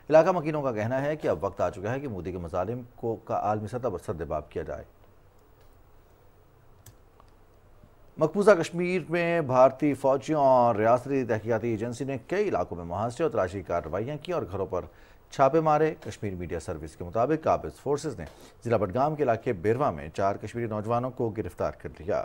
इलाका मकीनों का कहना है कि अब वक्त आ चुका है कि मोदी के मजालिम को का आलमी सतह पर सद्देबाब किया जाए। मकबूजा कश्मीर में भारतीय फौजियों और रियासती तहकीकाती एजेंसी ने कई इलाकों में मुहासरे और तलाशी कार्रवाइयाँ की और घरों पर छापे मारे। कश्मीर मीडिया सर्विस के मुताबिक काबिज फोर्सेज ने जिला बडगाम के इलाके बेरवा में 4 कश्मीरी नौजवानों को गिरफ्तार कर लिया।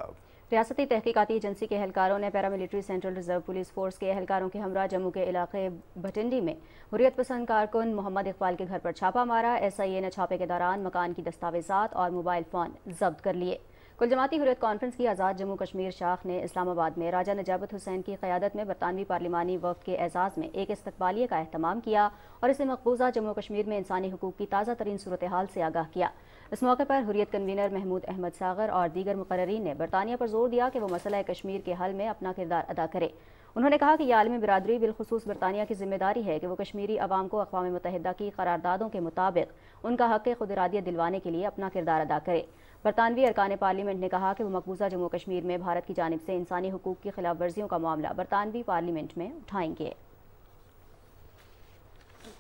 रियासती तहकीकाती एजेंसी के एहलकारों ने paramilitary central reserve police force के एहलकारों के हमरा जम्मू के इलाके भटिंडी में हुर्रियत पसंद कारकुन मोहम्मद इकबाल के घर पर छापा मारा। SIA ने छापे के दौरान मकान की दस्तावेजात और मोबाइल फ़ोन जब्त कर लिए। कुल जमाती हुर्रियत कॉन्फ्रेंस की आज़ाद जम्मू कश्मीर शाख ने इस्लामाबाद में राजा नजाबत हुसैन की क़यादत में बरतानवी पार्लिमानी वफ़द के एजाज़ में एक इस्तकबालिये का एहतमाम किया और इसे मकबूजा जम्मू कश्मीर में इंसानी हुकूक की ताज़ा तरीन सूरत हाल से आगाह किया। इस मौके पर हुर्रियत कन्वीनर महमूद अहमद सागर और दीगर मुकर्ररीन ने बरतानिया पर जोर दिया कि वो मसला कश्मीर के हल में अपना किरदार अदा करे। उन्होंने कहा कि यह आलमी बिरादरी बिलखुसूस बरतानिया की जिम्मेदारी है कि वो कश्मीरी अवाम को अक़वाम मुत्तहिदा की करारदादों के मुताबिक उनका हक़ खुद इरादियत दिलवाने के लिए अपना किरदार अदा करे। बरतानवी अरकान पार्लियामेंट ने कहा कि वो मकबूजा जम्मू कश्मीर में भारत की जानिब से इंसानी हुकूक की खिलाफ वर्जियों का मामला बरतानवी पार्लियामेंट में उठाएंगे।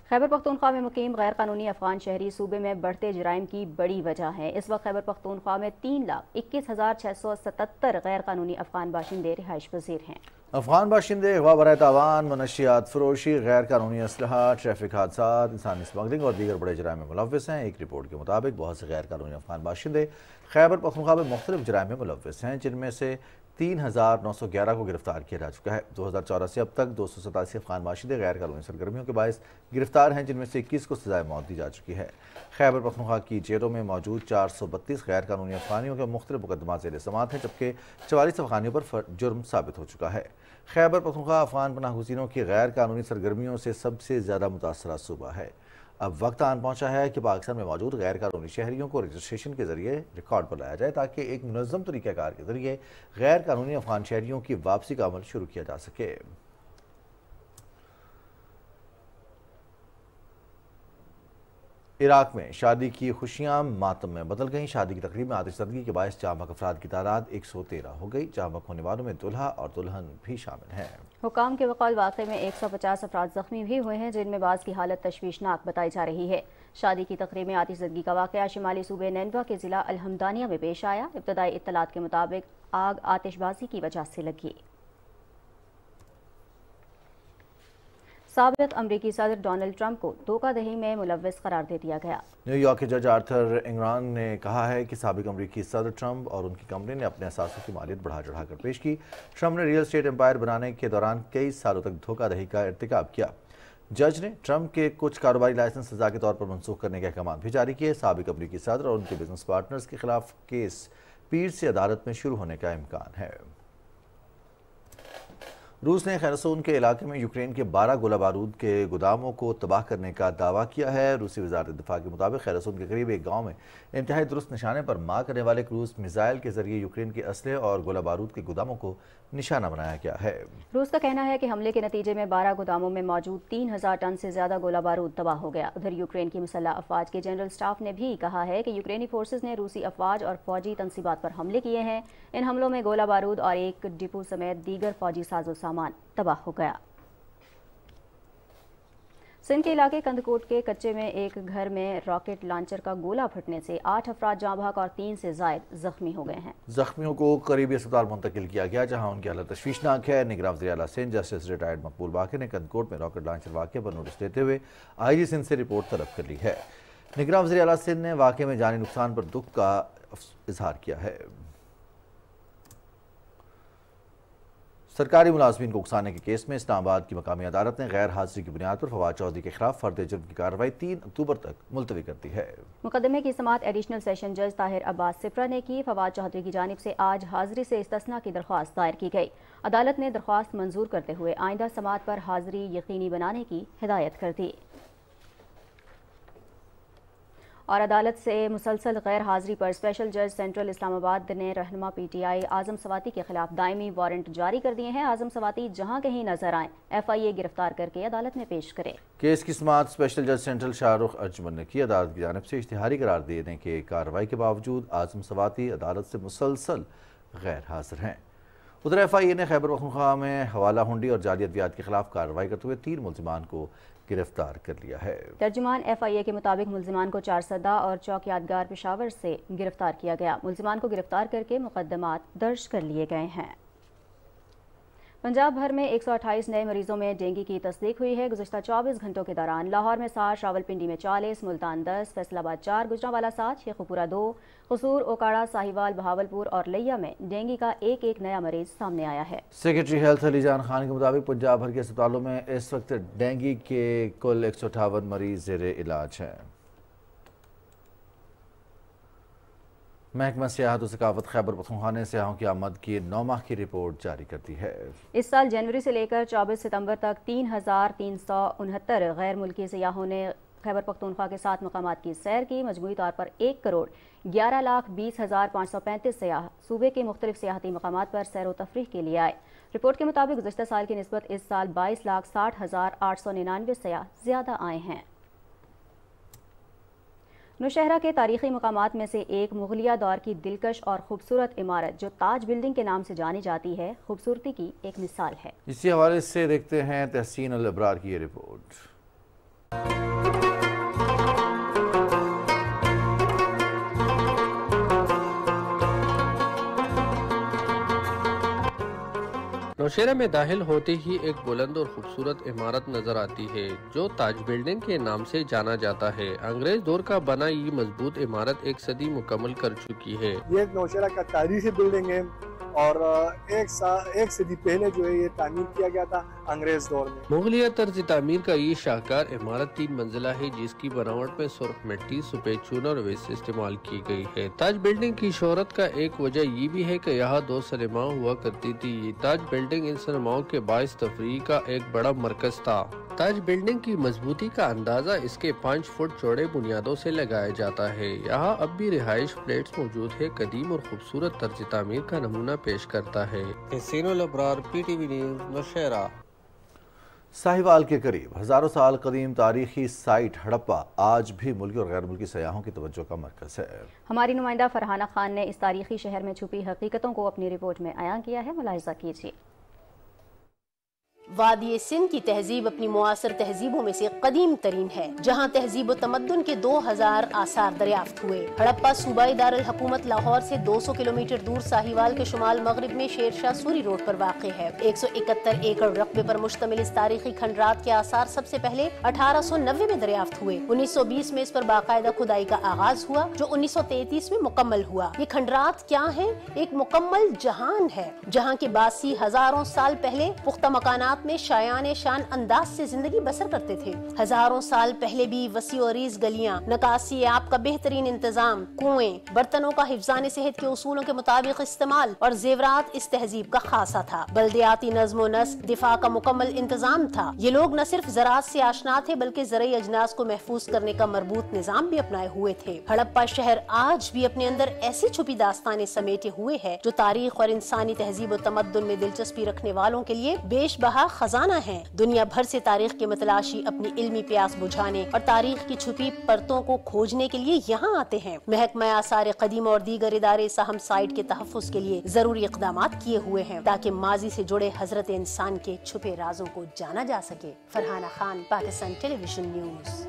खैबर पख्तूनख्वा में मुकीम गैर कानूनी अफगान शहरी सूबे में बढ़ते जराइम की बड़ी वजह है। इस वक्त खैबर पख्तूनख्वा में 3,21,677 गैर कानूनी अफगान बाशिंदे रिहाइश पजीर हैं। अफगान बाशिंदे अगवा बराए तावान, मनशियात फरोशी, गैर कानूनी असलहा, ट्रैफिक हादसा, इंसानी स्मगलिंग और दीगर बड़े जराइम में मुलव्वस हैं। एक रिपोर्ट के मुताबिक बहुत से गैर कानूनी अफगान बाशिंदे खैबर पख्तूनख्वा में मुख्तलिफ जराइम में मुलव्वस हैं, जिनमें से 3,911 को गिरफ्तार किया जा चुका है। 2014 से अब तक 287 अफगान बाशिंदे गैर कानूनी सरगर्मियों के बायस गिरफ्तार हैं, जिनमें से 21 को सजाए मौत दी जा चुकी है। खैबर पख्तूनख्वा की जेलों में मौजूद 432 गैर कानूनी अफगानियों के मुख्तलिफ मुकदमा ज़ेर समाअत हैं, जबकि 44 अफगानियों पर जुर्म साबित हो चुका है। खैबर पख्तूनख्वा अफगान पनाह गुज़ीरों की गैर कानूनी सरगर्मियों से सबसे ज़्यादा मुतासरा सूबा है। अब वक्त आन पहुंचा है कि पाकिस्तान में मौजूद गैर कानूनी शहरियों को रजिस्ट्रेशन के जरिए रिकॉर्ड पर लाया जाए, ताकि एक मुनज़्ज़म तरीक़ाकार के जरिए गैर कानूनी अफगान शहरियों की वापसी का अमल शुरू किया जा सके। इराक में शादी की खुशियां मातम में बदल गईं। शादी की तकरीब में आतिशज़दगी के बायस जाँ बहक अफराद की तादाद 113 हो गई। जाँ बहक होने वालों में दुल्हा और दुल्हन भी शामिल हैं। हुकाम के बकौल वाक़े में 150 अफराद ज़ख्मी भी हुए हैं, जिनमें बाज़ की हालत तशवीशनाक बताई जा रही है। शादी की तकरीब में आतिशज़दगी का वाक़या शिमाली सूबे नैनवा के ज़िला अलहमदानिया में पेश आया। इब्तदाई इत्तलात के मुताबिक आग आतिशबाजी की वजह से लगी। साबिक़ अमरीकी सदर डोनाल्ड ट्रंप को धोखाधड़ी में मुलव्वस करार दे दिया गया। न्यूयॉर्क के जज आर्थर इंग्रान ने कहा है कि साबिक़ अमरीकी सदर ट्रंप और उनकी कंपनी ने अपने असासों की मालियत बढ़ा चढ़ाकर पेश की। ट्रंप ने रियल एस्टेट एम्पायर बनाने के दौरान कई सालों तक धोखाधड़ी का इर्तिकाब किया। जज ने ट्रंप के कुछ कारोबारी लाइसेंस सजा के तौर पर मनसूख करने के अहकाम भी जारी किए। साबिक़ अमरीकी सदर और उनके बिजनेस पार्टनर्स के खिलाफ केस पीर से अदालत में शुरू होने का इम्कान है। रूस ने खैरसून के इलाके में यूक्रेन के 12 गोला बारूद के गोदामों को तबाह करने का दावा किया है। रूसी वज़ारत दिफा के मुताबिक खैरसून के करीब एक गांव में इंतहाई दुरुस्त निशाने पर मार करने वाले क्रूज मिसाइल के जरिए यूक्रेन के असले और गोला बारूद के गोदामों को निशाना बनाया गया है। रूस का कहना है कि हमले के नतीजे में 12 गोदामों में मौजूद 3,000 टन से ज्यादा गोला बारूद तबाह हो गया। उधर यूक्रेन की मुसल्लह अफवाज के जनरल स्टाफ ने भी कहा है कि यूक्रेनी फोर्सेज ने रूसी अफवाज और फौजी तनसीबात पर हमले किए हैं। इन हमलों में गोला बारूद और एक डिपो समेत दीगर फौजी साजो सामान तबाह हो गया। सिंध के इलाके कंदकोट के कच्चे में एक घर में रॉकेट लॉन्चर का गोला फटने से 8 अफराद जाँ बहक और 3 से ज़ायद जख्मी हो गए हैं। जख्मियों को करीबी अस्पताल मुंतकिल किया गया, जहां उनकी हालत तशवीशनाक है। निगरान वज़ीर आला सिंध जस्टिस रिटायर्ड मकबूल बाकी ने कंदकोट में रॉकेट लॉन्चर वाक़े पर नोटिस देते हुए IG सिंध से रिपोर्ट तलब कर ली है। निगरान वज़ीर आला सिंध ने वाक़े में जानी नुकसान पर दुख का इजहार किया है। सरकारी मुलाजमीन को उकसाने के केस में इस्लामाबाद की मकामी अदालत ने गैर हाजिरी की बुनियाद पर फवाद चौधरी के खिलाफ फर्द जुर्म की कार्रवाई 3 अक्टूबर तक मुलतवी कर दी है। मुकदमे की समाअत एडिशनल सेशन जज ताहिर अब्बास सिप्रा ने की। फवाद चौधरी की जानिब से आज हाजिरी से इस्तिस्ना की दरख्वास्त दायर की गई। अदालत ने दरख्वास्त मंजूर करते हुए आइंदा समाअत पर हाजिरी यकीनी बनाने की हिदायत कर दी और अदालत से मुसलसल गैर हाजिरी पर स्पेशल जज सेंट्रल इस्लामाबाद ने रहनुमा PTI आजम सवाती के खिलाफ दायमी वारंट जारी कर दिए हैं। आजम सवाती जहां कहीं नजर आए FIA गिरफ्तार करके अदालत में पेश करे। केस की समाअत स्पेशल जज सेंट्रल शाहरुख अर्जुमन ने की। अदालत की जानिब से इश्तिहारी करार देने के कार्रवाई के बावजूद आजम सवाती अदालत से मुसलसल गैर हाजिर हैं। उधर FIA ने खैबर पख्तूनख्वा में हवाला हुंडी और जाली अद्वियात के खिलाफ कार्रवाई करते हुए 3 मुल्जिमान को गिरफ्तार कर लिया है। तर्जुमान FIA के मुताबिक मुल्जिमान को 4 सदा और चौक यादगार पेशावर से गिरफ्तार किया गया। मुल्जिमान को गिरफ्तार करके मुकदमात दर्ज कर लिए गए हैं। पंजाब भर में 128 नए मरीजों में डेंगू की तस्दीक हुई है। गुज़श्ता 24 घंटों के दौरान लाहौर में 60, रावलपिंडी में 40, मुल्तान 10, फैसलाबाद 4, गुजरांवाला 7, शेखुपुरा 2, कसूर, ओकाड़ा, साहिवाल, बहावलपुर और लिया में डेंगू का एक नया मरीज सामने आया है। सेक्रेटरी हेल्थ अलीजान खान के मुताबिक पंजाब भर के अस्पतालों में इस वक्त डेंगू के कुल 158 मरीज ज़ेरे इलाज हैं। महकमा सियाहत और सकाफत खैबर पख्तूनख्वा ने सियाहों की आमद की 9 माह की रिपोर्ट जारी कर दी है। इस साल जनवरी से लेकर 24 सितंबर तक 3,369 गैर मुल्की सियाहों ने खैबर पख्तूनख्वा के 7 मकामात की सैर की। मजमूई तौर पर 1,11,20,535 सियाह सूबे के मुख्तलिफ सियाहती मकामात पर सैर व तफरीह के लिए आए। रिपोर्ट के मुताबिक गुज़श्ता साल की निस्बत इस साल 22,60,899 सियाह ज़्यादा आए हैं। नौशहरा के तारीखी मकामात में से एक मुगलिया दौर की दिलकश और खूबसूरत इमारत जो ताज बिल्डिंग के नाम से जानी जाती है, खूबसूरती की एक मिसाल है। इसी हवाले से देखते हैं तहसीन अल अबरार की ये रिपोर्ट। नौशहरा में दाखिल होते ही एक बुलंद और खूबसूरत इमारत नजर आती है जो ताज बिल्डिंग के नाम से जाना जाता है। अंग्रेज दौर का बना ये मजबूत इमारत 1 सदी मुकम्मल कर चुकी है। ये नौशहरा का तारीखी बिल्डिंग है और एक सदी पहले जो है ये तामीर किया गया था अंग्रेज दौर में। मुगलिया तर्ज तामीर का ये शाहकार इमारत 3 मंजिला है जिसकी बनावट में सुर्ख मिट्टी, सफेद चूना और वेस्ट इस्तेमाल की गई है। ताज बिल्डिंग की शोहरत का एक वजह ये भी है कि यहाँ 2 सिनेमा हुआ करती थी। ये ताज बिल्डिंग इन सिनेमाओं के बाइस तफरीह का एक बड़ा मरकज था। ताज बिल्डिंग की मजबूती का अंदाजा इसके 5 फुट चौड़े बुनियादों से लगाया जाता है। यहाँ अब भी रिहाइश फ्लैट्स मौजूद है। कदीम और खूबसूरत तर्ज तामीर का नमूना पेश करता है। तहसीन अल अबरार, PTV न्यूज़, नौशहरा। साहिवाल के करीब हजारों साल कदीम तारीखी साइट हड़प्पा आज भी मुल्की और गैर मुल्की सयाहों की तवज्जो का मरकज है। हमारी नुमाइंदा फरहाना खान ने इस तारीखी शहर में छुपी हकीकतों को अपनी रिपोर्ट में अयान किया है। मुलाहिजा कीजिए। वादी सिंध की तहजीब अपनी मुआसर तहजीबों में से कदीम तरीन है, जहाँ तहजीब तमद्दुन के 2000 आसार दरियाफ्त हुए। हड़प्पा सूबाई दारुल हुकूमत लाहौर से 200 किलोमीटर दूर साहिवाल के शुमाल मगरिब में शेरशाह सूरी रोड पर वाक़ है। 171 एकड़ रकबे पर मुश्तमिल इस तारीखी खंडरात के आसार सबसे पहले 1890 में दरियाफ्त हुए। 1920 में इस पर बाकायदा खुदाई का आगाज हुआ जो 1933 में मुकम्मल हुआ। ये खंडरात क्या है? एक मुकम्मल जहान है जहाँ के बासी हजारों साल पहले पुख्ता मकानात में शायान शान अंदाज से जिंदगी बसर करते थे। हजारों साल पहले भी वसी और रीज गलियां, नकासी आप का बेहतरीन इंतजाम, कुएं, बर्तनों का हिफ्जान सेहत के उसूलों के मुताबिक इस्तेमाल और जेवरात इस तहजीब का खासा था। बल्दियाती नज़्म व नस्क, दिफा का मुकम्मल इंतजाम था। ये लोग न सिर्फ ज़राअत से आशना थे बल्कि ज़रई अजनास को महफूज करने का मरबूत निजाम भी अपनाए हुए थे। हड़प्पा शहर आज भी अपने अंदर ऐसी छुपी दास्तानें समेटे हुए है जो तारीख और इंसानी तहजीब और तमद्दुन में दिलचस्पी रखने वालों के लिए बेशबहा खजाना है। दुनिया भर से तारीख के मतलाशी अपनी इल्मी प्यास बुझाने और तारीख की छुपी परतों को खोजने के लिए यहाँ आते हैं। महकमा आसार कदीमा और दीगर इदारे साहम साइट के तहफ़्फ़ुज़ के लिए जरूरी इक़दामात किए हुए हैं ताकि माजी से जुड़े हजरत इंसान के छुपे राजों को जाना जा सके। Farhana Khan, Pakistan television news.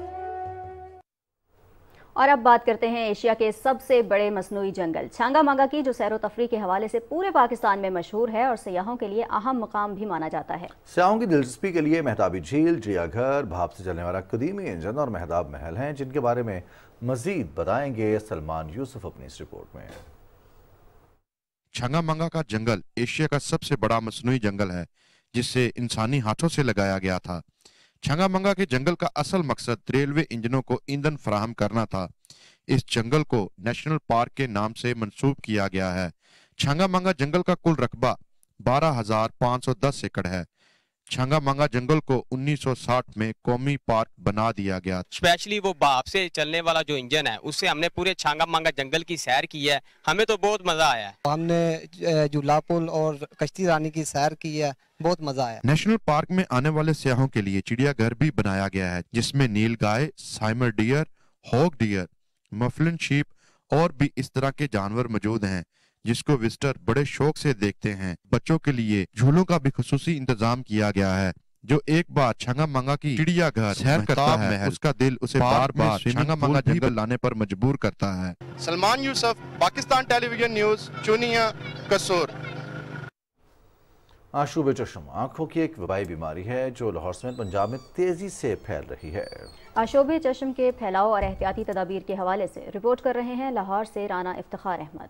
और अब बात करते हैं एशिया के सबसे बड़े मसनूई जंगल छांगा मांगा की, जो सैर व तफरीह के हवाले से पूरे पाकिस्तान में मशहूर है और सयाहों के लिए अहम मकाम भी माना जाता है। सयाहों की दिलचस्पी के लिए मेहताबी झील, चिड़ियाघर, भाप से चलने वाला कदीमी इंजन और मेहताब महल हैं, जिनके बारे में मजीद बताएंगे सलमान यूसुफ अपनी इस रिपोर्ट में। छंगामंगा का जंगल एशिया का सबसे बड़ा मसनूई जंगल है जिसे इंसानी हाथों से लगाया गया था। छंगामंगा के जंगल का असल मकसद रेलवे इंजनों को ईंधन फराहम करना था। इस जंगल को नेशनल पार्क के नाम से मंसूब किया गया है। छंगामंगा जंगल का कुल रकबा 12,510 एकड़ है। छंगामंगा जंगल को 1960 में कौमी पार्क बना दिया गया। स्पेशली वो भाप से चलने वाला जो इंजन है उससे हमने पूरे छंगामंगा जंगल की सैर की है, हमें तो बहुत मजा आया है। हमने झूला पुल और कश्ती रानी की सैर की है, बहुत मजा आया। नेशनल पार्क में आने वाले सियाहों के लिए चिड़ियाघर भी बनाया गया है जिसमें नील गाय, साइमर डियर, हॉग डियर, मफलिन शीप और भी इस तरह के जानवर मौजूद हैं जिसको विजिटर बड़े शौक से देखते हैं। बच्चों के लिए झूलों का भी खुसूसी इंतजाम किया गया है। जो एक बार छंगामंगा की चिड़ियाघर सैर करता है उसका दिल उसे बार बार छंगामंगा जंगल लाने पर मजबूर करता है। सलमान यूसुफ, पाकिस्तान टेलीविजन न्यूज, चुनिया, कसूर। आशूब चश्म आंखों की एक वबाई बीमारी है जो लाहौर समेत पंजाब में तेजी से फैल रही है। आशूब चश्म के फैलाव और एहतियाती तदाबीर के हवाले से रिपोर्ट कर रहे हैं लाहौर से राना इफ्तिखार अहमद।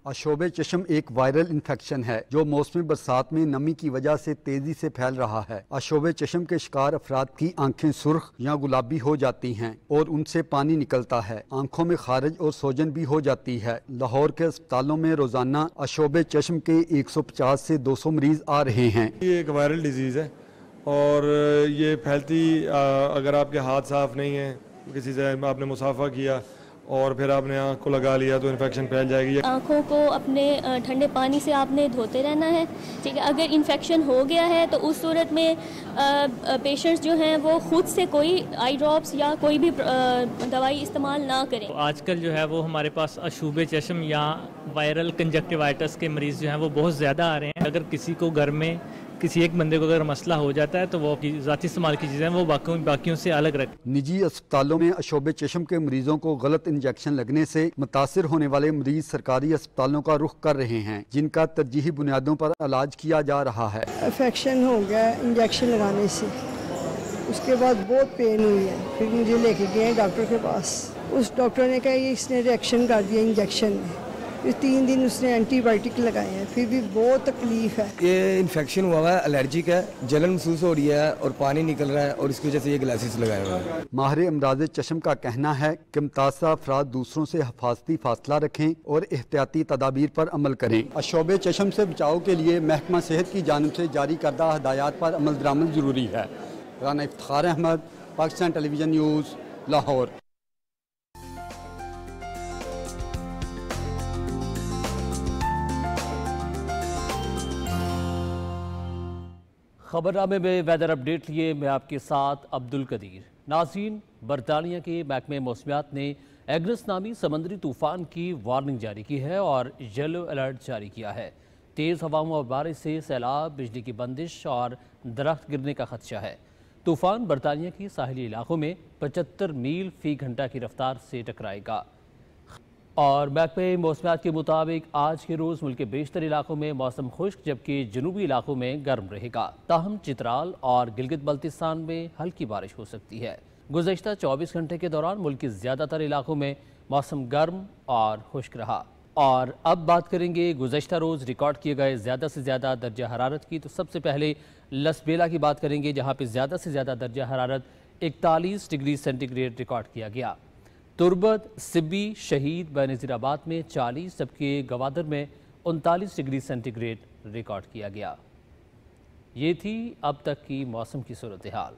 आशोब चश्म एक वायरल इन्फेक्शन है जो मौसमी बरसात में नमी की वजह से तेजी से फैल रहा है। आशोब चश्म के शिकार अफराद की आंखें सुर्ख या गुलाबी हो जाती हैं और उनसे पानी निकलता है। आंखों में खारिज और सोजन भी हो जाती है। लाहौर के अस्पतालों में रोजाना आशोब चश्म के 150 से 200 मरीज आ रहे हैं। ये एक वायरल डिजीज है और ये फैलती अगर आपके हाथ साफ नहीं है, किसी से आपने मुसाफा किया और फिर आपने आँख को लगा लिया तो इन्फेक्शन फैल जाएगी। आँखों को अपने ठंडे पानी से आपने धोते रहना है, ठीक है। अगर इन्फेक्शन हो गया है तो उस सूरत में पेशेंट्स जो हैं वो खुद से कोई आई ड्रॉप्स या कोई भी दवाई इस्तेमाल ना करें। आजकल जो है वो हमारे पास आशूब चश्म या वायरल कंजक्टिवाइटिस के मरीज़ जो हैं वो बहुत ज़्यादा आ रहे हैं। अगर किसी को घर में किसी एक बंदे को अगर मसला हो जाता है तो वो ज़ाती इस्तेमाल की चीज़ें वो बाकियों से अलग रखें। निजी अस्पतालों में आशोब चश्म के मरीजों को गलत इंजेक्शन लगने से मुतासिर होने वाले मरीज सरकारी अस्पतालों का रुख कर रहे हैं जिनका तरजीही बुनियादों पर इलाज किया जा रहा है। इन्फेक्शन हो गया इंजेक्शन लगाने से, उसके बाद बहुत पेन हुई है, फिर मुझे लेके गए डॉक्टर के पास। उस डॉक्टर ने कहा ये इसने रिएक्शन कर दिया इंजेक्शन में, फिर 3 दिन उसने एंटीबायोटिक लगाए हैं, फिर भी बहुत तकलीफ है। ये इन्फेक्शन हुआ है, एलर्जिक है, जलन महसूस हो रही है और पानी निकल रहा है और इसकी वजह से ये ग्लासेस लगाए हुए हैं। माहिर अमराज चश्म का कहना है कि मुतासरा अफराद दूसरों से हिफाजती फासला रखें और एहतियाती तदाबीर पर अमल करें। आशोब चश्म से बचाव के लिए महकमा सेहत की जानिब से जारी करदा हदायत पर अमल दरामद जरूरी है। Rana Iftikhar Ahmed, Pakistan television news, Lahore. खबरनामे में वेदर अपडेट लिए मैं आपके साथ अब्दुल कदीर। नाज़रीन, बरतानिया के महकमे मौसमियात ने एग्नस नामी समंदरी तूफ़ान की वार्निंग जारी की है और येलो अलर्ट जारी किया है। तेज़ हवाओं और बारिश से सैलाब, बिजली की बंदिश और दरख्त गिरने का खदशा है। तूफ़ान बरतानिया के साहिली इलाकों में 75 मील फी घंटा की रफ्तार से टकराएगा। और महकमे मौसमियात के मुताबिक आज के रोज़ मुल्क के बेशतर इलाकों में मौसम खुश्क जबकि जनूबी इलाकों में गर्म रहेगा। ताहम चित्राल और गिलगित बल्तिस्तान में हल्की बारिश हो सकती है। गुज़श्ता 24 घंटे के दौरान मुल्क के ज़्यादातर इलाकों में मौसम गर्म और खुश्क रहा। और अब बात करेंगे गुज़श्ता रोज़ रिकॉर्ड किए गए ज़्यादा से ज़्यादा दर्जा हरारत की। तो सबसे पहले लसबेला की बात करेंगे जहाँ पर ज़्यादा से ज़्यादा दर्जा हरारत 41 डिग्री सेंटीग्रेड रिकॉर्ड किया गया। तुर्बत, सिब्बी, शहीद, बेनज़ीराबाद में 40 जबकि गवादर में 39 डिग्री सेंटीग्रेड रिकॉर्ड किया गया। ये थी अब तक की मौसम की सूरत हाल।